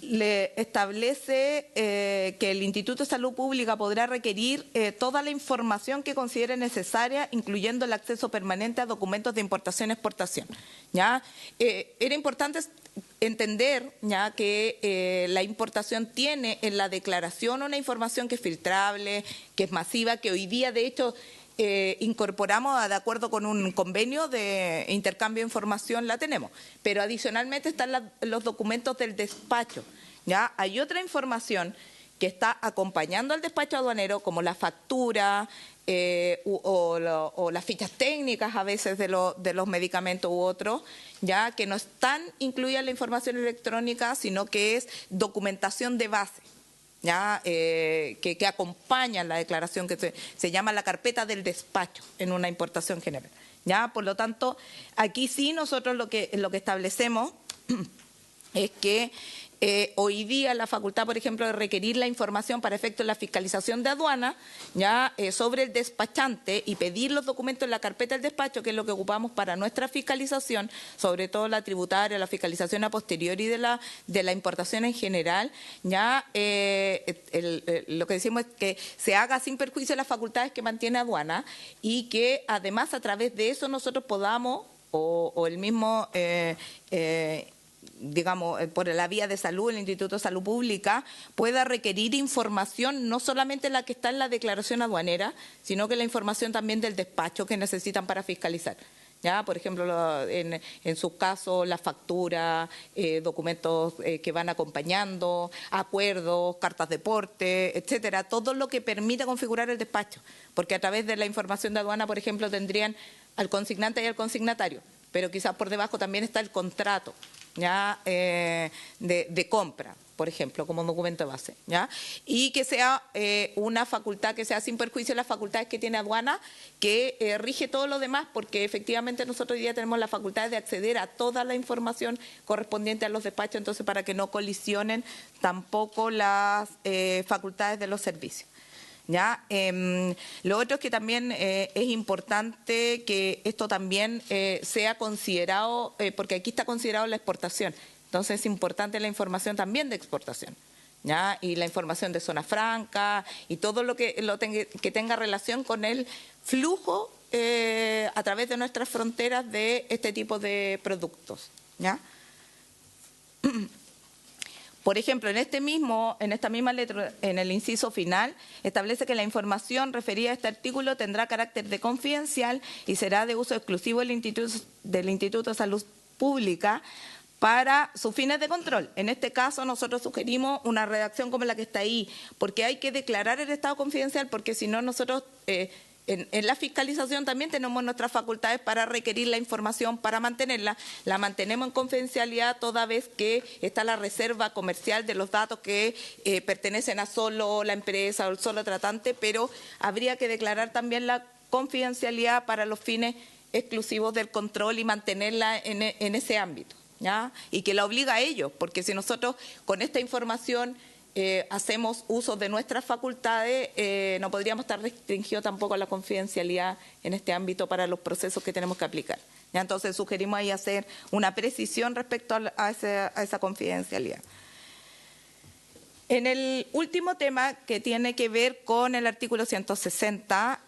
le establece que el Instituto de Salud Pública podrá requerir toda la información que considere necesaria, incluyendo el acceso permanente a documentos de importación y exportación. ¿Ya? Era importante entender ya que la importación tiene en la declaración una información que es filtrable, que es masiva, que hoy día, de hecho, incorporamos de acuerdo con un convenio de intercambio de información, la tenemos. Pero adicionalmente están los documentos del despacho. ¿Ya? Hay otra información que está acompañando al despacho aduanero, como la factura o las fichas técnicas a veces de los medicamentos u otros, ya que no están incluidas en la información electrónica, sino que es documentación de base. ¿Ya? Que acompañan la declaración, que se llama la carpeta del despacho en una importación general. ¿Ya? Por lo tanto, aquí sí nosotros lo que establecemos es que hoy día la facultad, por ejemplo, de requerir la información para efectos de la fiscalización de aduana, ya sobre el despachante y pedir los documentos en la carpeta del despacho, que es lo que ocupamos para nuestra fiscalización, sobre todo la tributaria, la fiscalización a posteriori de la importación en general, ya lo que decimos es que se haga sin perjuicio de las facultades que mantiene aduana y que además a través de eso nosotros podamos, o el mismo digamos, por la vía de salud, el Instituto de Salud Pública, pueda requerir información, no solamente la que está en la declaración aduanera, sino que la información también del despacho que necesitan para fiscalizar. ¿Ya? Por ejemplo, en su caso, la factura, documentos que van acompañando, acuerdos, cartas de porte, etcétera, todo lo que permita configurar el despacho, porque a través de la información de aduana, por ejemplo, tendrían al consignante y al consignatario, pero quizás por debajo también está el contrato, ¿ya? De compra, por ejemplo, como documento de base, ¿ya? Y que sea una facultad que sea sin perjuicio de las facultades que tiene aduana, que rige todo lo demás, porque efectivamente nosotros hoy día tenemos la facultad de acceder a toda la información correspondiente a los despachos, entonces para que no colisionen tampoco las facultades de los servicios. ¿Ya? Lo otro es que también es importante que esto también sea considerado, porque aquí está considerado la exportación, entonces es importante la información también de exportación, ¿ya? Y la información de zona franca y todo lo que tenga relación con el flujo a través de nuestras fronteras de este tipo de productos, ¿ya? Por ejemplo, en esta misma letra, en el inciso final, establece que la información referida a este artículo tendrá carácter de confidencial y será de uso exclusivo del Instituto de Salud Pública para sus fines de control. En este caso, nosotros sugerimos una redacción como la que está ahí, porque hay que declarar el estado confidencial, porque si no nosotros en la fiscalización también tenemos nuestras facultades para requerir la información, para mantenerla. La mantenemos en confidencialidad toda vez que está la reserva comercial de los datos que pertenecen a solo la empresa o el solo tratante, pero habría que declarar también la confidencialidad para los fines exclusivos del control y mantenerla en ese ámbito, ¿ya? Y que la obliga a ellos, porque si nosotros con esta información hacemos uso de nuestras facultades, no podríamos estar restringidos tampoco a la confidencialidad en este ámbito para los procesos que tenemos que aplicar. ¿Ya? Entonces sugerimos ahí hacer una precisión respecto a esa confidencialidad. En el último tema, que tiene que ver con el artículo 160,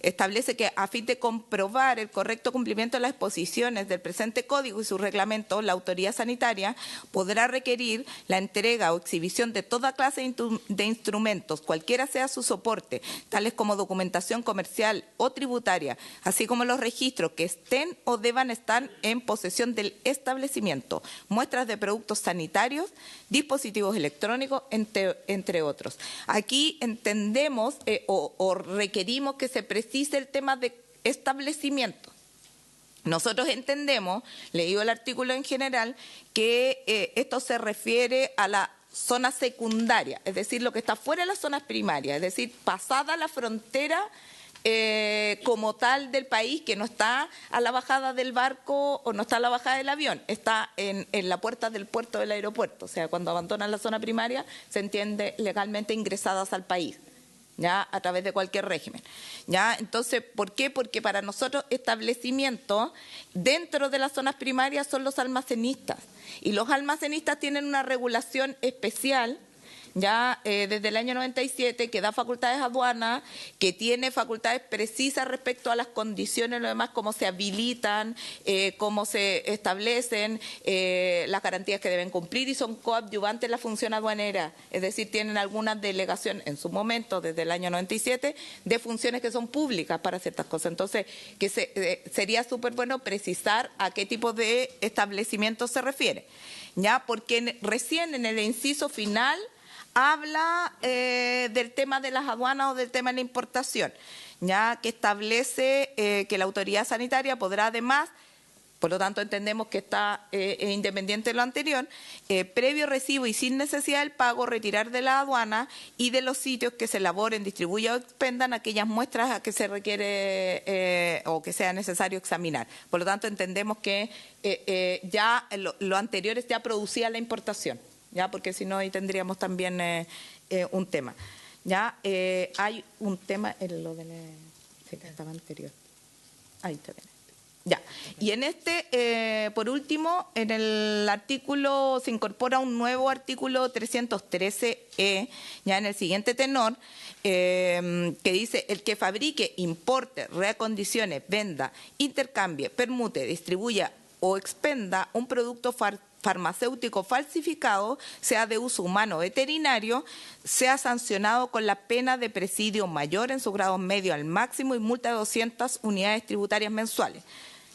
establece que a fin de comprobar el correcto cumplimiento de las disposiciones del presente código y su reglamento, la autoridad sanitaria podrá requerir la entrega o exhibición de toda clase de instrumentos, cualquiera sea su soporte, tales como documentación comercial o tributaria, así como los registros que estén o deban estar en posesión del establecimiento, muestras de productos sanitarios, dispositivos electrónicos, entre otros. Aquí entendemos o requerimos que se precise el tema de establecimiento. Nosotros entendemos, leído el artículo en general, que esto se refiere a la zona secundaria, es decir, lo que está fuera de las zonas primarias, es decir, pasada la frontera como tal del país, que no está a la bajada del barco o no está a la bajada del avión, está en la puerta del puerto del aeropuerto. O sea, cuando abandonan la zona primaria, se entiende legalmente ingresadas al país, ya a través de cualquier régimen. ¿Ya? Entonces, ¿por qué? Porque para nosotros establecimientos dentro de las zonas primarias son los almacenistas. Y los almacenistas tienen una regulación especial, ya desde el año 97, que da facultades a aduanas, que tiene facultades precisas respecto a las condiciones, lo demás, cómo se habilitan, cómo se establecen, las garantías que deben cumplir, y son coadyuvantes en la función aduanera. Es decir, tienen alguna delegación en su momento, desde el año 97, de funciones que son públicas para ciertas cosas. Entonces, sería súper bueno precisar a qué tipo de establecimiento se refiere, ya, porque recién en el inciso final habla del tema de las aduanas o del tema de la importación, ya que establece que la autoridad sanitaria podrá además, por lo tanto entendemos que está independiente de lo anterior, previo recibo y sin necesidad del pago, retirar de la aduana y de los sitios que se elaboren, distribuyan o expendan aquellas muestras a que se requiere o que sea necesario examinar. Por lo tanto entendemos que ya lo anterior ya producía la importación, ya, porque si no ahí tendríamos también un tema. Ya hay un tema en lo de que estaba anterior. Ahí está bien. Ya. Y en por último, en el artículo se incorpora un nuevo artículo 313E, ya en el siguiente tenor, que dice: el que fabrique, importe, reacondicione, venda, intercambie, permute, distribuya o expenda un producto farmacéutico falsificado, sea de uso humano o veterinario, sea sancionado con la pena de presidio mayor en su grado medio al máximo y multa de 200 unidades tributarias mensuales.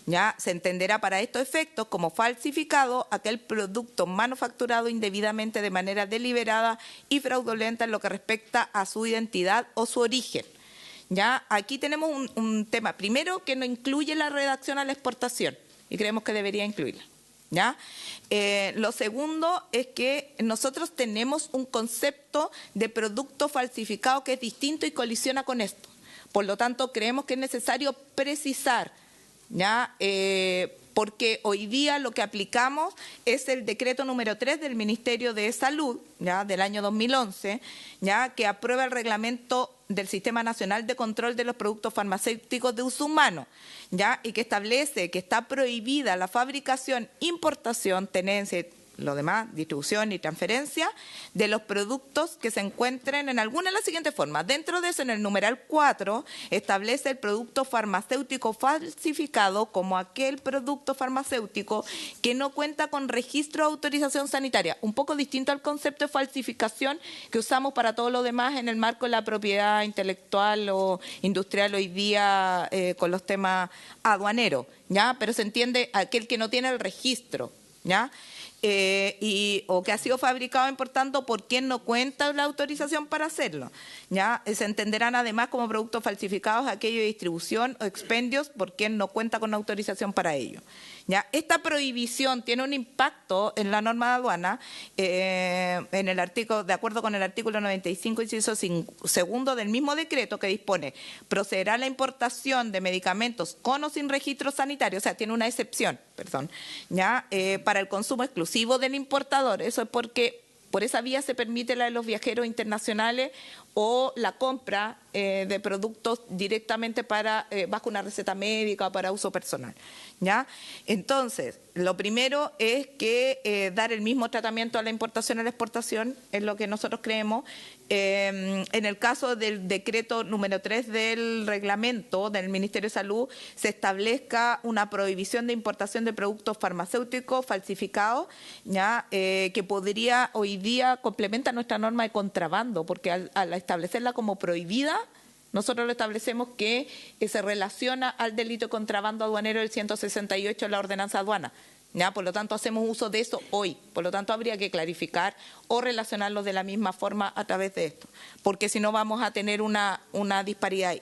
Ya se entenderá para estos efectos como falsificado aquel producto manufacturado indebidamente de manera deliberada y fraudulenta en lo que respecta a su identidad o su origen. Ya aquí tenemos un tema, primero, que no incluye la redacción a la exportación y creemos que debería incluirla. ¿Ya? Lo segundo es que nosotros tenemos un concepto de producto falsificado que es distinto y colisiona con esto. Por lo tanto, creemos que es necesario precisar, ¿ya? Porque hoy día lo que aplicamos es el decreto número 3 del Ministerio de Salud, ¿ya? Del año 2011, ¿ya? Que aprueba el reglamento del Sistema Nacional de Control de los Productos Farmacéuticos de Uso Humano, ¿ya? Y que establece que está prohibida la fabricación, importación, tenencia, lo demás, distribución y transferencia de los productos que se encuentren en alguna de las siguientes formas. Dentro de eso, en el numeral 4, establece el producto farmacéutico falsificado como aquel producto farmacéutico que no cuenta con registro de autorización sanitaria, un poco distinto al concepto de falsificación que usamos para todo lo demás en el marco de la propiedad intelectual o industrial hoy día con los temas aduaneros, ¿ya? Pero se entiende aquel que no tiene el registro, ¿ya? O que ha sido fabricado importando por quien no cuenta la autorización para hacerlo. ¿Ya? Se entenderán además como productos falsificados aquellos de distribución o expendios por quien no cuenta con autorización para ello. ¿Ya? Esta prohibición tiene un impacto en la norma de aduana, en el artículo, de acuerdo con el artículo 95, inciso segundo del mismo decreto, que dispone: procederá a la importación de medicamentos con o sin registro sanitario, o sea, tiene una excepción, ¿ya? Para el consumo exclusivo del importador. Eso es porque por esa vía se permite la de los viajeros internacionales o la compra de productos directamente bajo una receta médica o para uso personal, ¿ya? Entonces, lo primero es que dar el mismo tratamiento a la importación y a la exportación es lo que nosotros creemos. En el caso del decreto número 3 del reglamento del Ministerio de Salud, se establezca una prohibición de importación de productos farmacéuticos falsificados, ¿ya? Que podría hoy día complementar nuestra norma de contrabando, porque al establecerla como prohibida, nosotros lo establecemos que se relaciona al delito de contrabando aduanero del 168 de la ordenanza aduana. ¿Ya? Por lo tanto, hacemos uso de eso hoy. Por lo tanto, habría que clarificar o relacionarlo de la misma forma a través de esto, porque si no vamos a tener una disparidad ahí.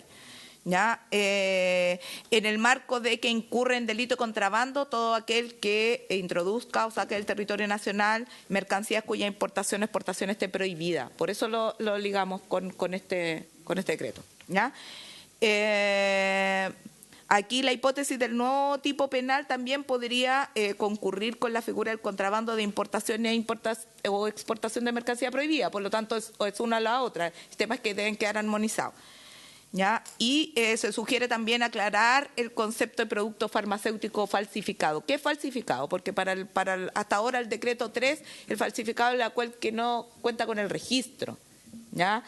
¿ya? En el marco de que incurre en delito de contrabando todo aquel que introduzca o saque del territorio nacional mercancías cuya importación o exportación esté prohibida. Por eso lo ligamos con este decreto, ¿ya? Aquí la hipótesis del nuevo tipo penal también podría concurrir con la figura del contrabando de importación o exportación de mercancía prohibida. Por lo tanto, es una a la otra. El tema es que deben quedar armonizados, ¿ya? Y se sugiere también aclarar el concepto de producto farmacéutico falsificado. ¿Qué es falsificado? Porque hasta ahora el decreto 3, el falsificado es aquel que no cuenta con el registro, ¿ya?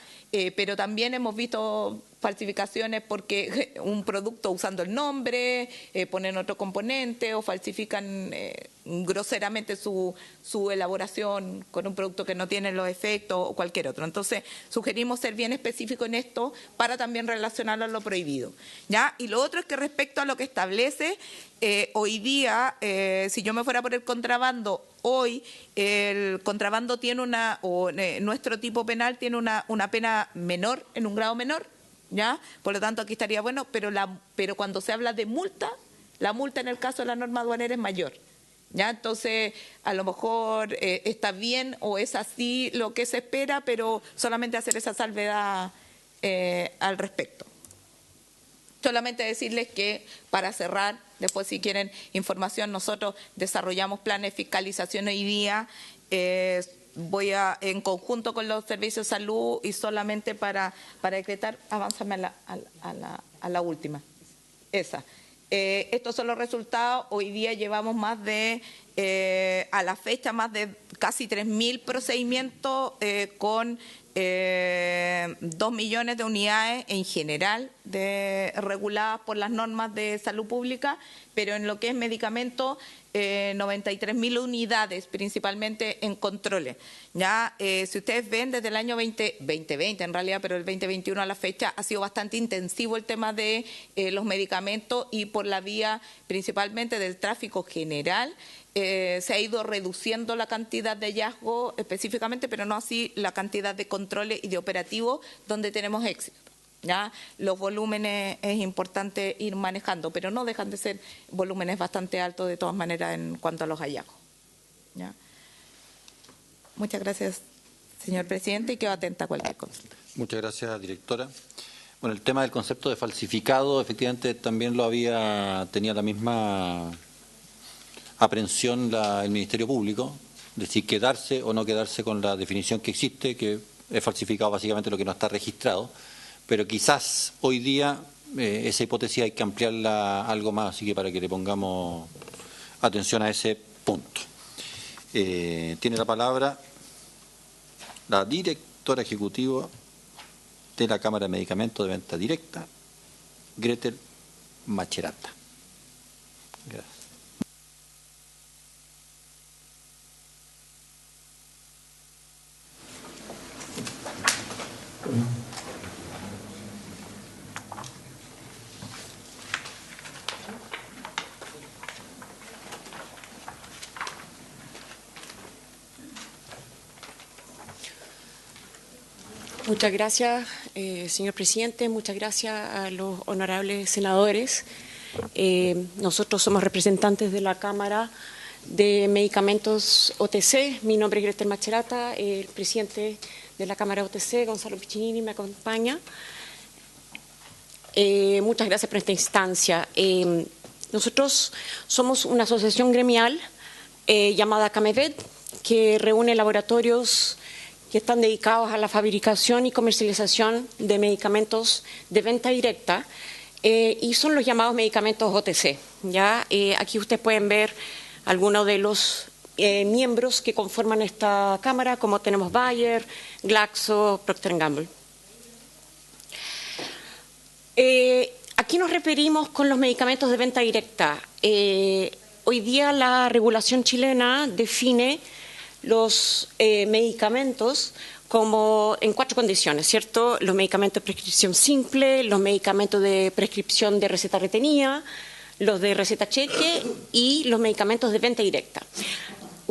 Pero también hemos visto falsificaciones porque un producto usando el nombre, ponen otro componente o falsifican groseramente su elaboración con un producto que no tiene los efectos o cualquier otro. Entonces, sugerimos ser bien específicos en esto para también relacionarlo a lo prohibido, ¿ya? Y lo otro es que respecto a lo que establece, hoy día, si yo me fuera por el contrabando, hoy el contrabando tiene nuestro tipo penal tiene una pena menor, en un grado menor, ¿ya? Por lo tanto, aquí estaría bueno, pero cuando se habla de multa, la multa en el caso de la norma aduanera es mayor, ¿ya? Entonces, a lo mejor está bien o es así lo que se espera, pero solamente hacer esa salvedad al respecto. Solamente decirles que, para cerrar, después si quieren información, nosotros desarrollamos planes de fiscalización hoy día, en conjunto con los servicios de salud y solamente para decretar, avánzame a la última, esa. Estos son los resultados. Hoy día llevamos a la fecha, más de casi 3.000 procedimientos con 2 millones de unidades en general reguladas por las normas de salud pública, pero en lo que es medicamentos, 93.000 unidades, principalmente en controles. Ya, si ustedes ven, desde el año 2020 en realidad, pero el 2021 a la fecha ha sido bastante intensivo el tema de los medicamentos, y por la vía principalmente del tráfico general se ha ido reduciendo la cantidad de hallazgos específicamente, pero no así la cantidad de controles y de operativos donde tenemos éxito. ¿Ya? Los volúmenes es importante ir manejando, pero no dejan de ser volúmenes bastante altos de todas maneras en cuanto a los hallazgos. ¿Ya? Muchas gracias, señor presidente, y quedo atenta a cualquier consulta. Muchas gracias, directora. Bueno, el tema del concepto de falsificado, efectivamente, también tenía la misma aprehensión el Ministerio Público, de si quedarse o no quedarse con la definición que existe, que es falsificado básicamente lo que no está registrado. Pero quizás hoy día esa hipótesis hay que ampliarla algo más, así que para que le pongamos atención a ese punto. Tiene la palabra la directora ejecutiva de la Cámara de Medicamentos de Venta Directa, Gretel Macherata. Gracias. Muchas gracias, señor presidente. Muchas gracias a los honorables senadores. Nosotros somos representantes de la Cámara de Medicamentos OTC. Mi nombre es Gretel Macherata. El presidente de la Cámara OTC, Gonzalo Piccinini, me acompaña. Muchas gracias por esta instancia. Nosotros somos una asociación gremial llamada CAMEVED, que reúne laboratorios que están dedicados a la fabricación y comercialización de medicamentos de venta directa, y son los llamados medicamentos OTC. ¿Ya? Aquí ustedes pueden ver algunos de los miembros que conforman esta Cámara, como tenemos Bayer, Glaxo, Procter & Gamble. Aquí nos referimos con los medicamentos de venta directa. Hoy día la regulación chilena define los medicamentos como en 4 condiciones, ¿cierto? Los medicamentos de prescripción simple, los medicamentos de prescripción de receta retenida, los de receta cheque y los medicamentos de venta directa.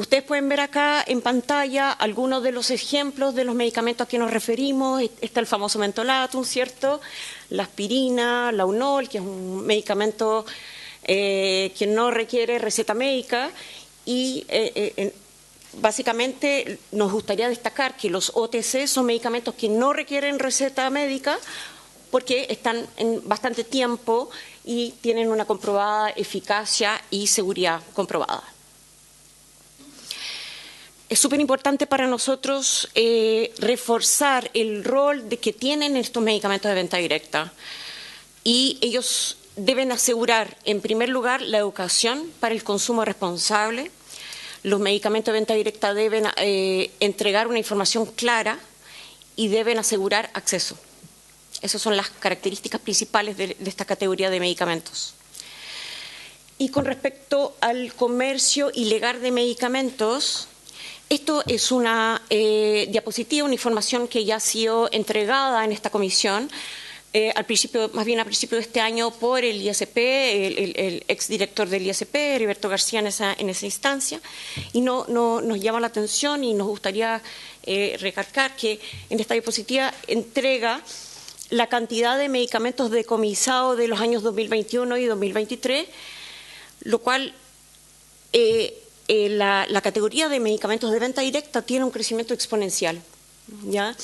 Ustedes pueden ver acá en pantalla algunos de los ejemplos de los medicamentos a que nos referimos. Está el famoso mentolatum, ¿cierto? La aspirina, la Unol, que es un medicamento que no requiere receta médica. Y básicamente nos gustaría destacar que los OTC son medicamentos que no requieren receta médica porque están en bastante tiempo y tienen una comprobada eficacia y seguridad comprobada. Es súper importante para nosotros reforzar el rol que tienen estos medicamentos de venta directa. Y ellos deben asegurar, en primer lugar, la educación para el consumo responsable. Los medicamentos de venta directa deben entregar una información clara y deben asegurar acceso. Esas son las características principales de esta categoría de medicamentos. Y con respecto al comercio ilegal de medicamentos, esto es una diapositiva, una información que ya ha sido entregada en esta comisión, al principio de este año por el ISP, el exdirector del ISP, Heriberto García, en esa instancia, y nos llama la atención y nos gustaría recalcar que en esta diapositiva entrega la cantidad de medicamentos decomisados de los años 2021 y 2023, lo cual la categoría de medicamentos de venta directa tiene un crecimiento exponencial, ¿ya?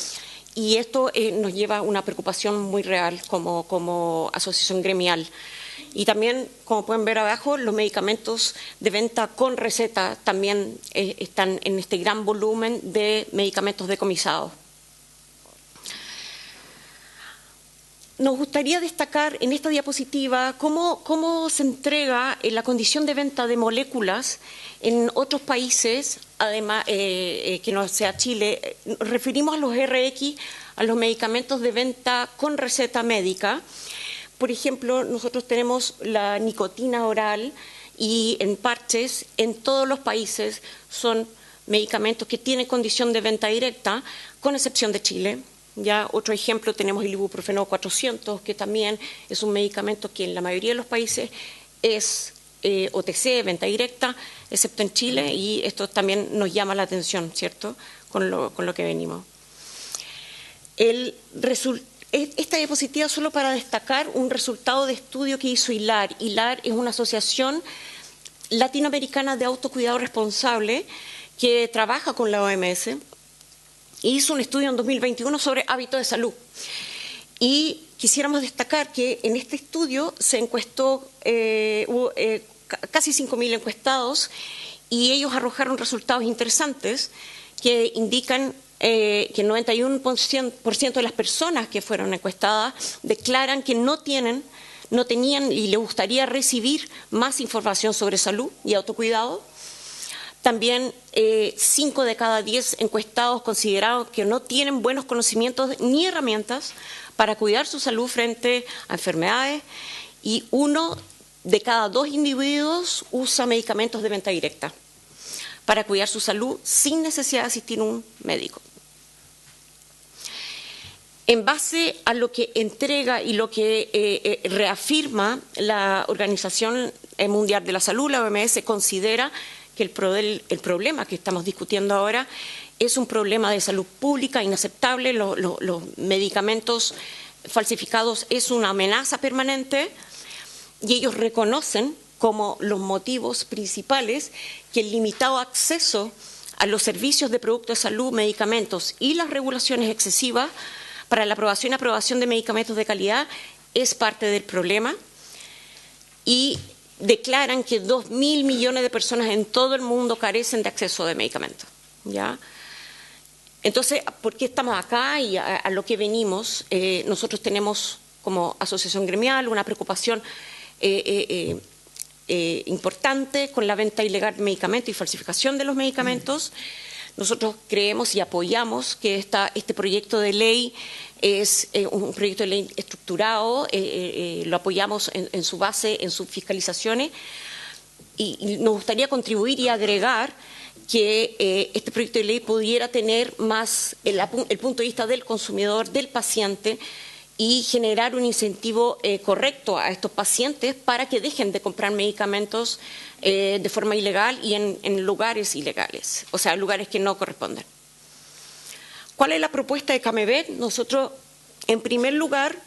Y esto nos lleva a una preocupación muy real como asociación gremial. Y también, como pueden ver abajo, los medicamentos de venta con receta también están en este gran volumen de medicamentos decomisados. Nos gustaría destacar en esta diapositiva cómo se entrega la condición de venta de moléculas en otros países, además que no sea Chile. Referimos a los RX, a los medicamentos de venta con receta médica. Por ejemplo, nosotros tenemos la nicotina oral y en parches en todos los países son medicamentos que tienen condición de venta directa, con excepción de Chile. Ya otro ejemplo tenemos el ibuprofeno 400, que también es un medicamento que en la mayoría de los países es OTC, venta directa, excepto en Chile, y esto también nos llama la atención, ¿cierto?, con lo que venimos. Esta diapositiva solo para destacar un resultado de estudio que hizo HILAR. HILAR es una asociación latinoamericana de autocuidado responsable que trabaja con la OMS. Hizo un estudio en 2021 sobre hábitos de salud. Y quisiéramos destacar que en este estudio se encuestó, hubo casi 5.000 encuestados y ellos arrojaron resultados interesantes que indican que el 91% de las personas que fueron encuestadas declaran que no tenían y les gustaría recibir más información sobre salud y autocuidado. También 5 de cada 10 encuestados consideraron que no tienen buenos conocimientos ni herramientas para cuidar su salud frente a enfermedades, y 1 de cada 2 individuos usa medicamentos de venta directa para cuidar su salud sin necesidad de asistir a un médico. En base a lo que entrega y lo que reafirma la Organización Mundial de la Salud, la OMS considera que el problema que estamos discutiendo ahora es un problema de salud pública inaceptable. Los medicamentos falsificados es una amenaza permanente y ellos reconocen como los motivos principales que el limitado acceso a los servicios de productos de salud, medicamentos y las regulaciones excesivas para la aprobación y aprobación de medicamentos de calidad es parte del problema, y declaran que 2.000 millones de personas en todo el mundo carecen de acceso de medicamentos, ¿ya? Entonces, ¿por qué estamos acá y a lo que venimos? Nosotros tenemos como asociación gremial una preocupación importante con la venta ilegal de medicamentos y falsificación de los medicamentos. Nosotros creemos y apoyamos que este proyecto de ley es un proyecto de ley estructurado, lo apoyamos en su base, en sus fiscalizaciones, y nos gustaría contribuir y agregar que este proyecto de ley pudiera tener más el punto de vista del consumidor, del paciente, y generar un incentivo correcto a estos pacientes para que dejen de comprar medicamentos de forma ilegal y en lugares ilegales, o sea, lugares que no corresponden. ¿Cuál es la propuesta de CAMEVED? Nosotros, en primer lugar,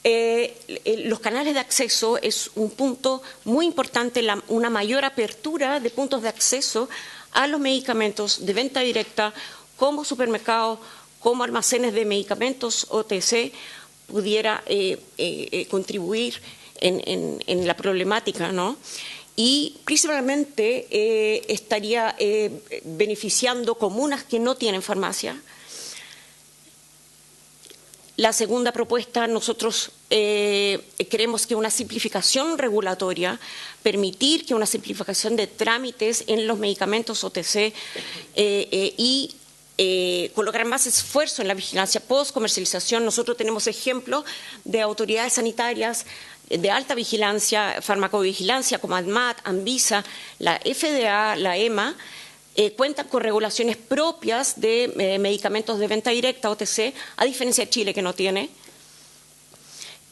los canales de acceso es un punto muy importante, una mayor apertura de puntos de acceso a los medicamentos de venta directa, como supermercados, como almacenes de medicamentos OTC, pudiera contribuir en la problemática, ¿no? Y principalmente estaría beneficiando comunas que no tienen farmacia. La segunda propuesta, nosotros creemos que una simplificación regulatoria, permitir que una simplificación de trámites en los medicamentos OTC y colocar más esfuerzo en la vigilancia post-comercialización. Nosotros tenemos ejemplos de autoridades sanitarias de alta vigilancia, farmacovigilancia, como ADMAT, ANVISA, la FDA, la EMA, cuentan con regulaciones propias de medicamentos de venta directa, OTC, a diferencia de Chile, que no tiene.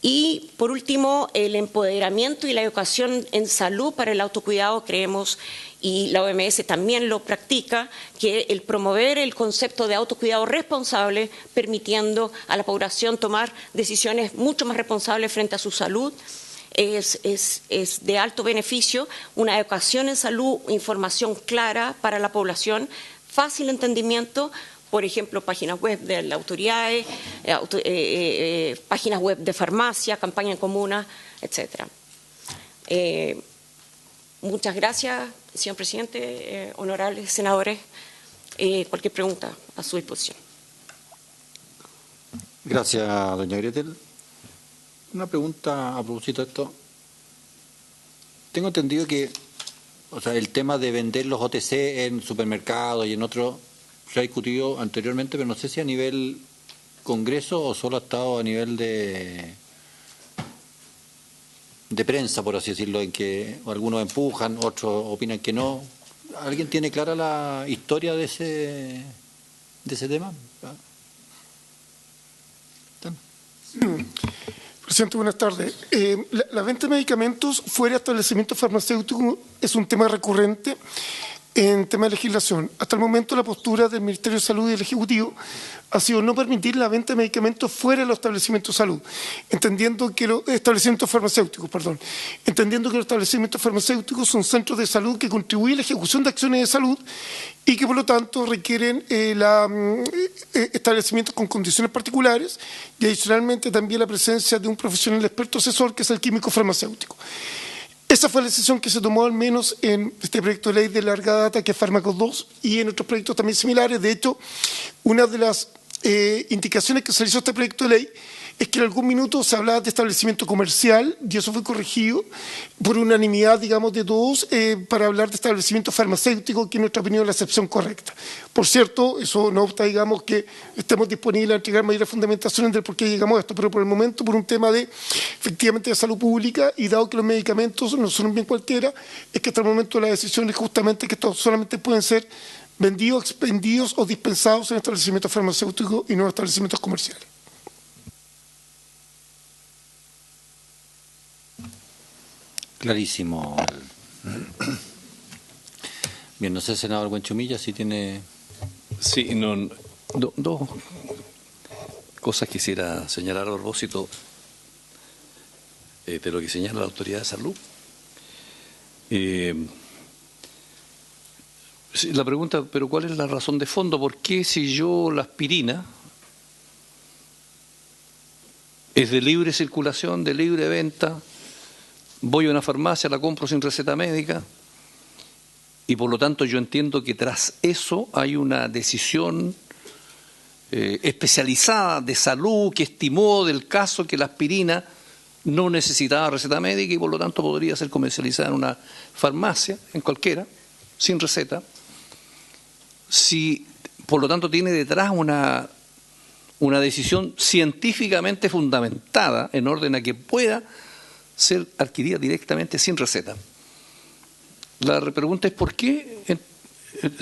Y, por último, el empoderamiento y la educación en salud para el autocuidado, creemos, y la OMS también lo practica, que el promover el concepto de autocuidado responsable, permitiendo a la población tomar decisiones mucho más responsables frente a su salud, es de alto beneficio. Una educación en salud, información clara para la población, fácil entendimiento, por ejemplo, páginas web de las autoridades, páginas web de farmacia, campaña en comuna, etcétera. Muchas gracias, señor presidente, honorables senadores. Cualquier pregunta a su disposición. Gracias, doña Gretel. Una pregunta a propósito de esto. Tengo entendido que, o sea, el tema de vender los OTC en supermercados y en otros se ha discutido anteriormente, pero no sé si a nivel Congreso o solo ha estado a nivel de prensa, por así decirlo, en que algunos empujan, otros opinan que no. ¿Alguien tiene clara la historia de ese tema? Presidente, buenas tardes. La venta de medicamentos fuera de establecimiento farmacéutico es un tema recurrente en tema de legislación. Hasta el momento la postura del Ministerio de Salud y del Ejecutivo ha sido no permitir la venta de medicamentos fuera de los establecimientos de salud, entendiendo que los establecimientos farmacéuticos son centros de salud que contribuyen a la ejecución de acciones de salud y que por lo tanto requieren establecimientos con condiciones particulares y adicionalmente también la presencia de un profesional experto asesor que es el químico farmacéutico. Esa fue la decisión que se tomó al menos en este proyecto de ley de larga data que es Fármacos 2 y en otros proyectos también similares. De hecho, una de las indicaciones que se realizó este proyecto de ley es que en algún minuto se hablaba de establecimiento comercial y eso fue corregido por unanimidad, digamos, de todos para hablar de establecimiento farmacéutico, que en nuestra opinión es la excepción correcta. Por cierto, eso no obsta, digamos, que estemos disponibles a entregar mayores fundamentaciones del por qué llegamos a esto, pero por el momento, por un tema de, efectivamente, de salud pública y dado que los medicamentos no son un bien cualquiera, es que hasta el momento la decisión es justamente que estos solamente pueden ser vendidos, expendidos o dispensados en establecimientos farmacéuticos y no en establecimientos comerciales. Clarísimo. Bien, no sé, senador Buenchumilla, si tiene... Sí, dos cosas quisiera señalar a propósito de lo que señala la Autoridad de Salud. La pregunta, pero ¿cuál es la razón de fondo? ¿Por qué si yo la aspirina es de libre circulación, de libre venta, voy a una farmacia, la compro sin receta médica y por lo tanto yo entiendo que tras eso hay una decisión especializada de salud que estimó del caso que la aspirina no necesitaba receta médica y por lo tanto podría ser comercializada en una farmacia, en cualquiera, sin receta? Si por lo tanto tiene detrás una decisión científicamente fundamentada en orden a que pueda ser adquirida directamente sin receta. La pregunta es ¿por qué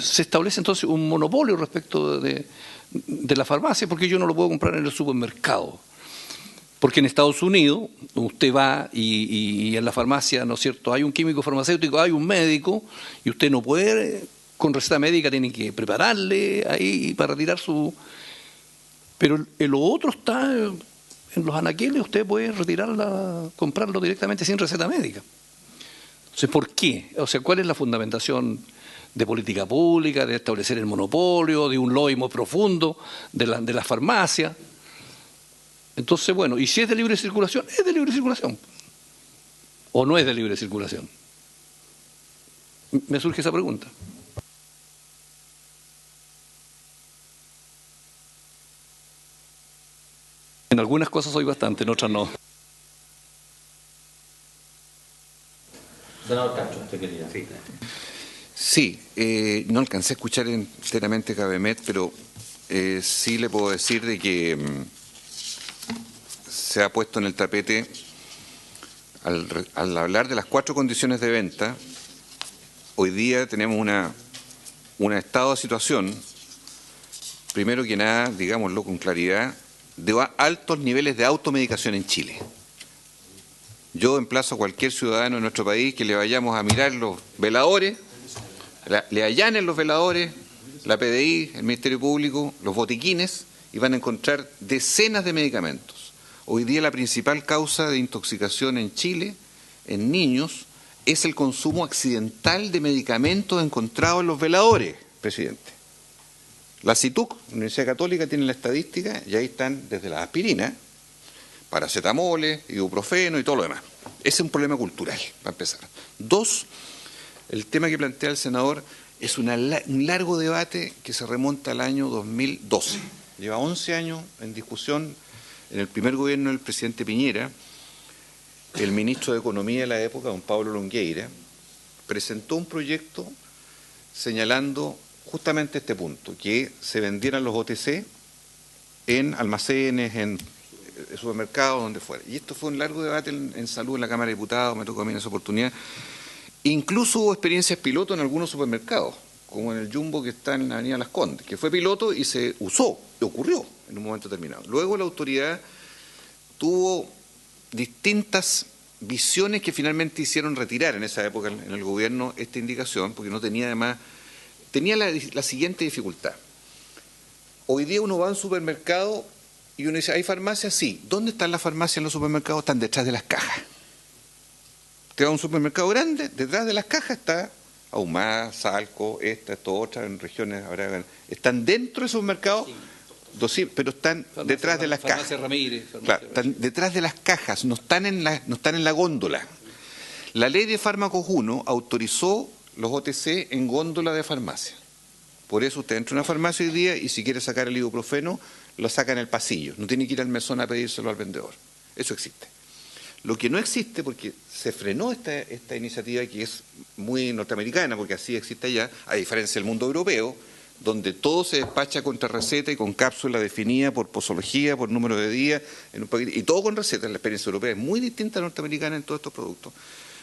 se establece entonces un monopolio respecto de la farmacia? Porque yo no lo puedo comprar en el supermercado. Porque en Estados Unidos usted va y en la farmacia, ¿no es cierto?, hay un químico farmacéutico, hay un médico, y usted no puede, con receta médica, tiene que prepararle ahí para retirar su... Pero lo otro está en los anaqueles, usted puede retirarla, comprarlo directamente sin receta médica. Entonces, ¿por qué? O sea, ¿cuál es la fundamentación de política pública, de establecer el monopolio, de un lobby muy profundo de la farmacia? Entonces, bueno, y si es de libre circulación, es de libre circulación. ¿O no es de libre circulación? Me surge esa pregunta. En algunas cosas soy bastante, en otras no. Senador Castro, usted quería. Sí, no alcancé a escuchar enteramente Cabemet, pero sí le puedo decir de que se ha puesto en el tapete, al hablar de las 4 condiciones de venta, hoy día tenemos un estado de situación, primero que nada, digámoslo con claridad, de altos niveles de automedicación en Chile. Yo emplazo a cualquier ciudadano de nuestro país que le vayamos a mirar los veladores, le allanen los veladores, la PDI, el Ministerio Público, los botiquines, y van a encontrar decenas de medicamentos. Hoy día la principal causa de intoxicación en Chile, en niños, es el consumo accidental de medicamentos encontrados en los veladores, presidente. La CITUC, la Universidad Católica, tiene la estadística y ahí están desde las aspirinas, paracetamoles, ibuprofeno y todo lo demás. Ese es un problema cultural, para empezar. 2, el tema que plantea el senador es un largo debate que se remonta al año 2012. Lleva 11 años en discusión. En el primer gobierno del presidente Piñera, el ministro de Economía de la época, don Pablo Longueira, presentó un proyecto señalando justamente este punto, que se vendieran los OTC en almacenes, en supermercados, donde fuera. Y esto fue un largo debate en salud en la Cámara de Diputados, me tocó a mí en esa oportunidad. Incluso hubo experiencias piloto en algunos supermercados, como en el Jumbo que está en la Avenida Las Condes, que fue piloto y se usó, ocurrió en un momento determinado. Luego la autoridad tuvo distintas visiones que finalmente hicieron retirar en esa época en el gobierno esta indicación, porque no tenía además, tenía la siguiente dificultad. Hoy día uno va a un supermercado y uno dice, ¿hay farmacias? Sí. ¿Dónde están las farmacias en los supermercados? Están detrás de las cajas. Te va a un supermercado grande, detrás de las cajas está Ahumada, Salco, esto, otra, en regiones, están dentro de esos mercados, pero están detrás de las cajas. Claro, están detrás de las cajas, no están en la góndola. La ley de fármacos 1 autorizó los OTC en góndola de farmacia. Por eso usted entra a una farmacia hoy día y si quiere sacar el ibuprofeno, lo saca en el pasillo. No tiene que ir al mesón a pedírselo al vendedor. Eso existe. Lo que no existe, porque se frenó esta iniciativa que es muy norteamericana, porque así existe allá, a diferencia del mundo europeo, donde todo se despacha contra receta y con cápsula definida por posología, por número de días, en un paquete, y todo con receta. La experiencia europea es muy distinta a la norteamericana en todos estos productos.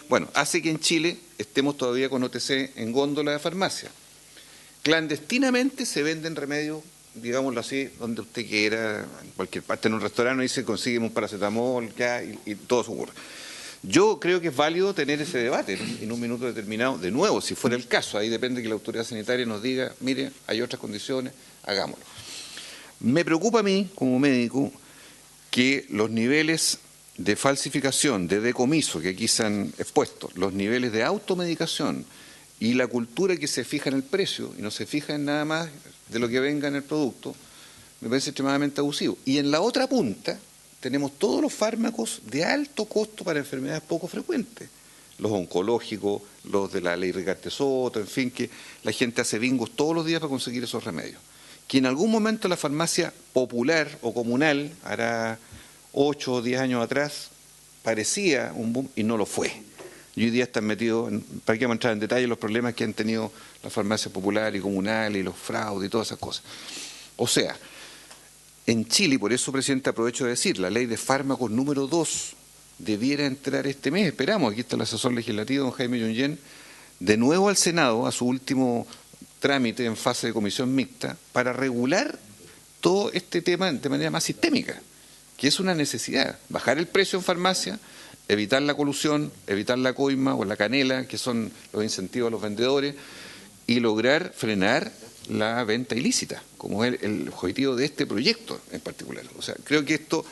Bueno, hace que en Chile estemos todavía con OTC en góndola de farmacia. Clandestinamente se venden remedios, digámoslo así, donde usted quiera, en cualquier parte, en un restaurante, dice, consígueme un paracetamol, ya, y todo eso ocurre. Yo creo que es válido tener ese debate en un minuto determinado, de nuevo, si fuera el caso, ahí depende que la autoridad sanitaria nos diga, mire, hay otras condiciones, hagámoslo. Me preocupa a mí, como médico, que los niveles de falsificación, de decomiso, que aquí se han expuesto, los niveles de automedicación y la cultura que se fija en el precio y no se fija en nada más de lo que venga en el producto, me parece extremadamente abusivo. Y en la otra punta tenemos todos los fármacos de alto costo para enfermedades poco frecuentes, los oncológicos, los de la ley Ricardo-Soto, en fin, que la gente hace bingos todos los días para conseguir esos remedios. Que en algún momento la farmacia popular o comunal, hará 8 o 10 años atrás, parecía un boom y no lo fue. Y hoy día están metidos, para qué vamos a entrar en detalle, los problemas que han tenido las farmacias populares y comunales y los fraudes y todas esas cosas. O sea, en Chile, por eso, presidente, aprovecho de decir, la ley de fármacos número 2 debiera entrar este mes. Esperamos, aquí está el asesor legislativo, don Jaime Yonguén, de nuevo al Senado, a su último trámite en fase de comisión mixta, para regular todo este tema de manera más sistémica, que es una necesidad, bajar el precio en farmacia, evitar la colusión, evitar la coima o la canela, que son los incentivos a los vendedores, y lograr frenar la venta ilícita, como es el objetivo de este proyecto en particular. O sea, creo que esto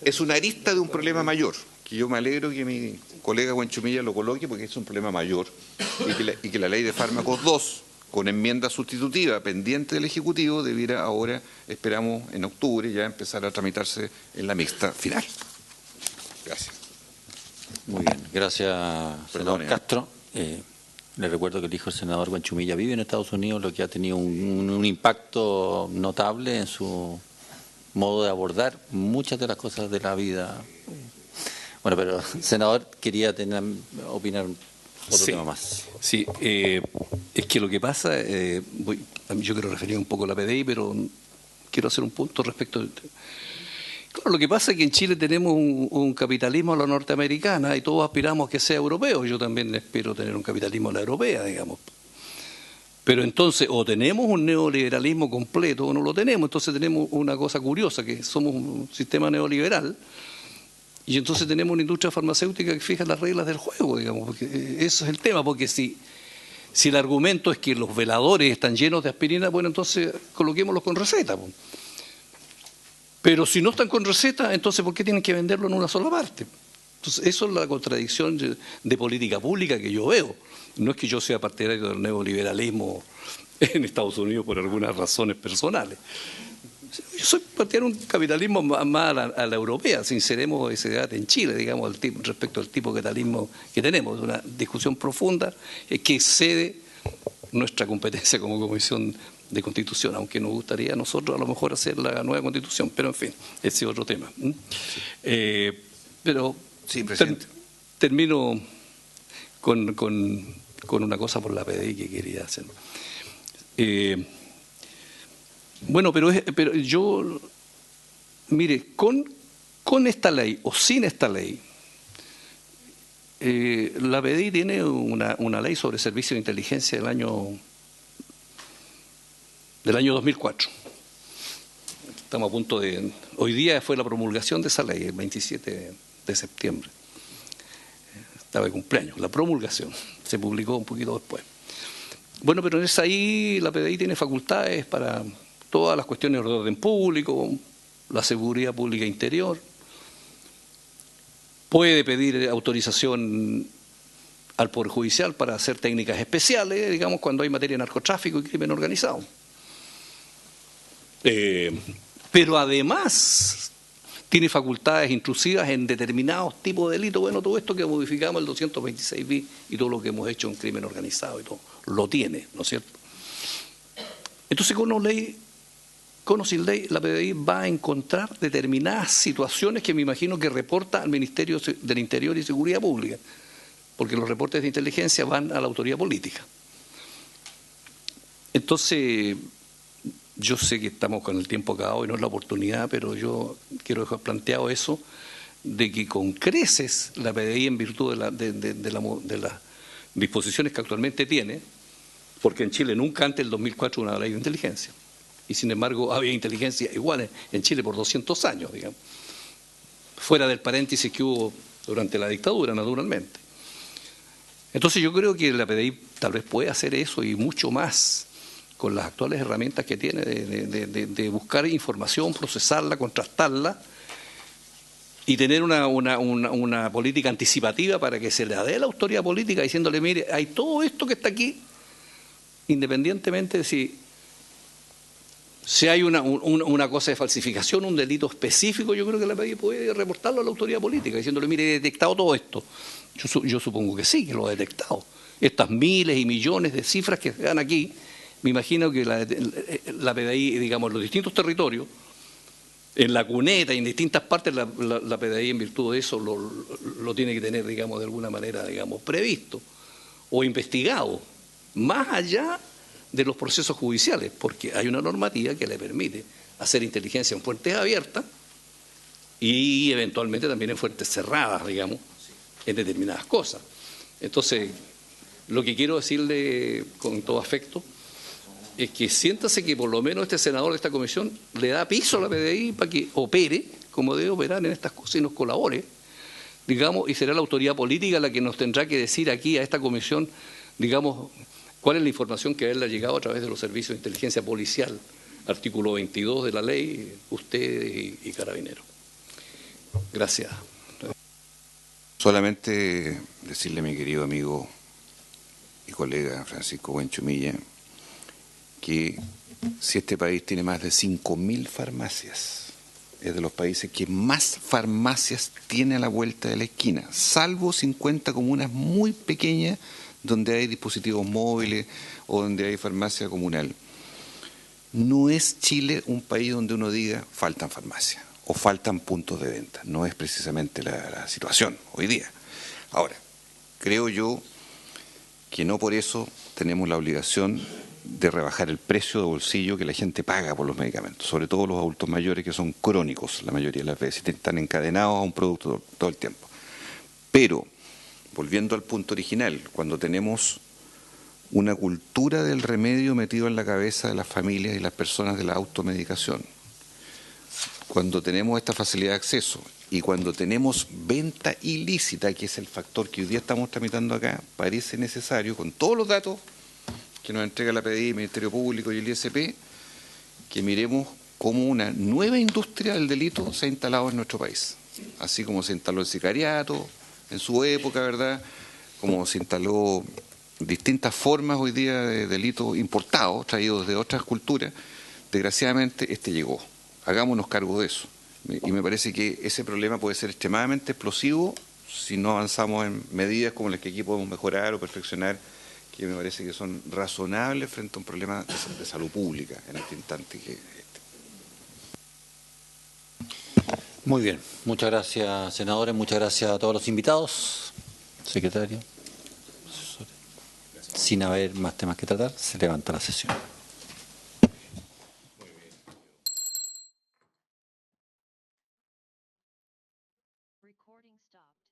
es una arista de un problema mayor, que yo me alegro que mi colega Huanchumilla lo coloque, porque es un problema mayor, y que la ley de fármacos 2, con enmienda sustitutiva pendiente del Ejecutivo, debiera ahora, esperamos en octubre, ya empezar a tramitarse en la mixta final. Gracias. Muy bien, gracias, senador Castro. Le recuerdo que el hijo del senador Huanchumilla vive en Estados Unidos, lo que ha tenido un impacto notable en su modo de abordar muchas de las cosas de la vida. Bueno, pero senador, quería opinar otro tema más. Sí, es que lo que pasa, yo quiero referir un poco a la PDI, pero quiero hacer un punto respecto. Claro, lo que pasa es que en Chile tenemos un capitalismo a la norteamericana y todos aspiramos a que sea europeo. Yo también espero tener un capitalismo a la europea, digamos. Pero entonces, o tenemos un neoliberalismo completo o no lo tenemos. Entonces tenemos una cosa curiosa, que somos un sistema neoliberal y entonces tenemos una industria farmacéutica que fija las reglas del juego, digamos. Porque eso es el tema, porque si el argumento es que los veladores están llenos de aspirina, bueno, entonces coloquémoslos con receta, pues. Pero si no están con receta, entonces ¿por qué tienen que venderlo en una sola parte? Entonces, eso es la contradicción de política pública que yo veo. No es que yo sea partidario del neoliberalismo en Estados Unidos por algunas razones personales. Yo soy partidario de un capitalismo más a la europea, sinceremos ese debate en Chile, digamos, respecto al tipo de capitalismo que tenemos. Es una discusión profunda que excede nuestra competencia como Comisión de Constitución, aunque nos gustaría a nosotros a lo mejor hacer la nueva Constitución, pero en fin, ese es otro tema. Pero sí, presidente. Termino con una cosa por la PDI que quería hacer. Bueno, pero yo, mire, con esta ley o sin esta ley, la PDI tiene una ley sobre servicios de inteligencia del año 2004. Estamos a punto de... Hoy día fue la promulgación de esa ley, el 27 de septiembre. Estaba de cumpleaños, la promulgación. Se publicó un poquito después. Bueno, pero en esa ahí la PDI tiene facultades para todas las cuestiones de orden público, la seguridad pública interior. Puede pedir autorización al Poder Judicial para hacer técnicas especiales, digamos, cuando hay materia de narcotráfico y crimen organizado. Pero además tiene facultades intrusivas en determinados tipos de delitos. Bueno, todo esto que modificamos el 226 bis y todo lo que hemos hecho en crimen organizado y todo, lo tiene, ¿no es cierto? Entonces con o sin ley, la PDI va a encontrar determinadas situaciones que me imagino que reporta al Ministerio del Interior y Seguridad Pública, porque los reportes de inteligencia van a la autoridad política. Entonces, yo sé que estamos con el tiempo acabado y no es la oportunidad, pero yo quiero dejar planteado eso, de que con creces la PDI, en virtud de las disposiciones que actualmente tiene, porque en Chile nunca antes del 2004 hubo una ley de inteligencia, y sin embargo había inteligencia igual en Chile por 200 años, digamos, fuera del paréntesis que hubo durante la dictadura, naturalmente. Entonces yo creo que la PDI tal vez puede hacer eso y mucho más con las actuales herramientas que tiene de buscar información, procesarla, contrastarla y tener una política anticipativa para que se le dé a la autoridad política diciéndole, mire, hay todo esto que está aquí, independientemente de si hay una cosa de falsificación, un delito específico, yo creo que la PDI puede reportarlo a la autoridad política diciéndole, mire, he detectado todo esto. Yo supongo que sí, que lo ha detectado. Estas miles y millones de cifras que se dan aquí, me imagino que la PDI, digamos, en los distintos territorios, en la cuneta y en distintas partes, la PDI en virtud de eso lo tiene que tener, digamos, de alguna manera, digamos, previsto o investigado, más allá de los procesos judiciales, porque hay una normativa que le permite hacer inteligencia en fuentes abiertas y eventualmente también en fuentes cerradas, digamos, en determinadas cosas. Entonces, lo que quiero decirle con todo afecto es que siéntase que por lo menos este senador de esta comisión le da piso a la PDI para que opere cómo debe operar en estas cosas y nos colabore, digamos, y será la autoridad política la que nos tendrá que decir aquí a esta comisión, digamos, cuál es la información que a él le ha llegado a través de los servicios de inteligencia policial, artículo 22 de la ley, ustedes y Carabineros. Gracias. Solamente decirle a mi querido amigo y colega Francisco Buenchumilla que si este país tiene más de 5.000 farmacias, es de los países que más farmacias tiene a la vuelta de la esquina, salvo 50 comunas muy pequeñas donde hay dispositivos móviles o donde hay farmacia comunal. No es Chile un país donde uno diga faltan farmacias o faltan puntos de venta. No es precisamente la situación hoy día. Ahora, creo yo que no por eso tenemos la obligación de rebajar el precio de bolsillo que la gente paga por los medicamentos, sobre todo los adultos mayores que son crónicos la mayoría de las veces, están encadenados a un producto todo el tiempo. Pero, volviendo al punto original, cuando tenemos una cultura del remedio metido en la cabeza de las familias y las personas de la automedicación, cuando tenemos esta facilidad de acceso y cuando tenemos venta ilícita, que es el factor que hoy día estamos tramitando acá, parece necesario, con todos los datos que nos entrega la PDI, el Ministerio Público y el ISP, que miremos cómo una nueva industria del delito se ha instalado en nuestro país. Así como se instaló el sicariato en su época, ¿verdad? Como se instaló distintas formas hoy día de delitos importados, traídos de otras culturas, desgraciadamente este llegó. Hagámonos cargo de eso. Y me parece que ese problema puede ser extremadamente explosivo si no avanzamos en medidas como las que aquí podemos mejorar o perfeccionar, que me parece que son razonables frente a un problema de salud pública en este instante que este. Muy bien, muchas gracias, senadores, muchas gracias a todos los invitados. Secretario. Sin haber más temas que tratar, se levanta la sesión. Recording stopped.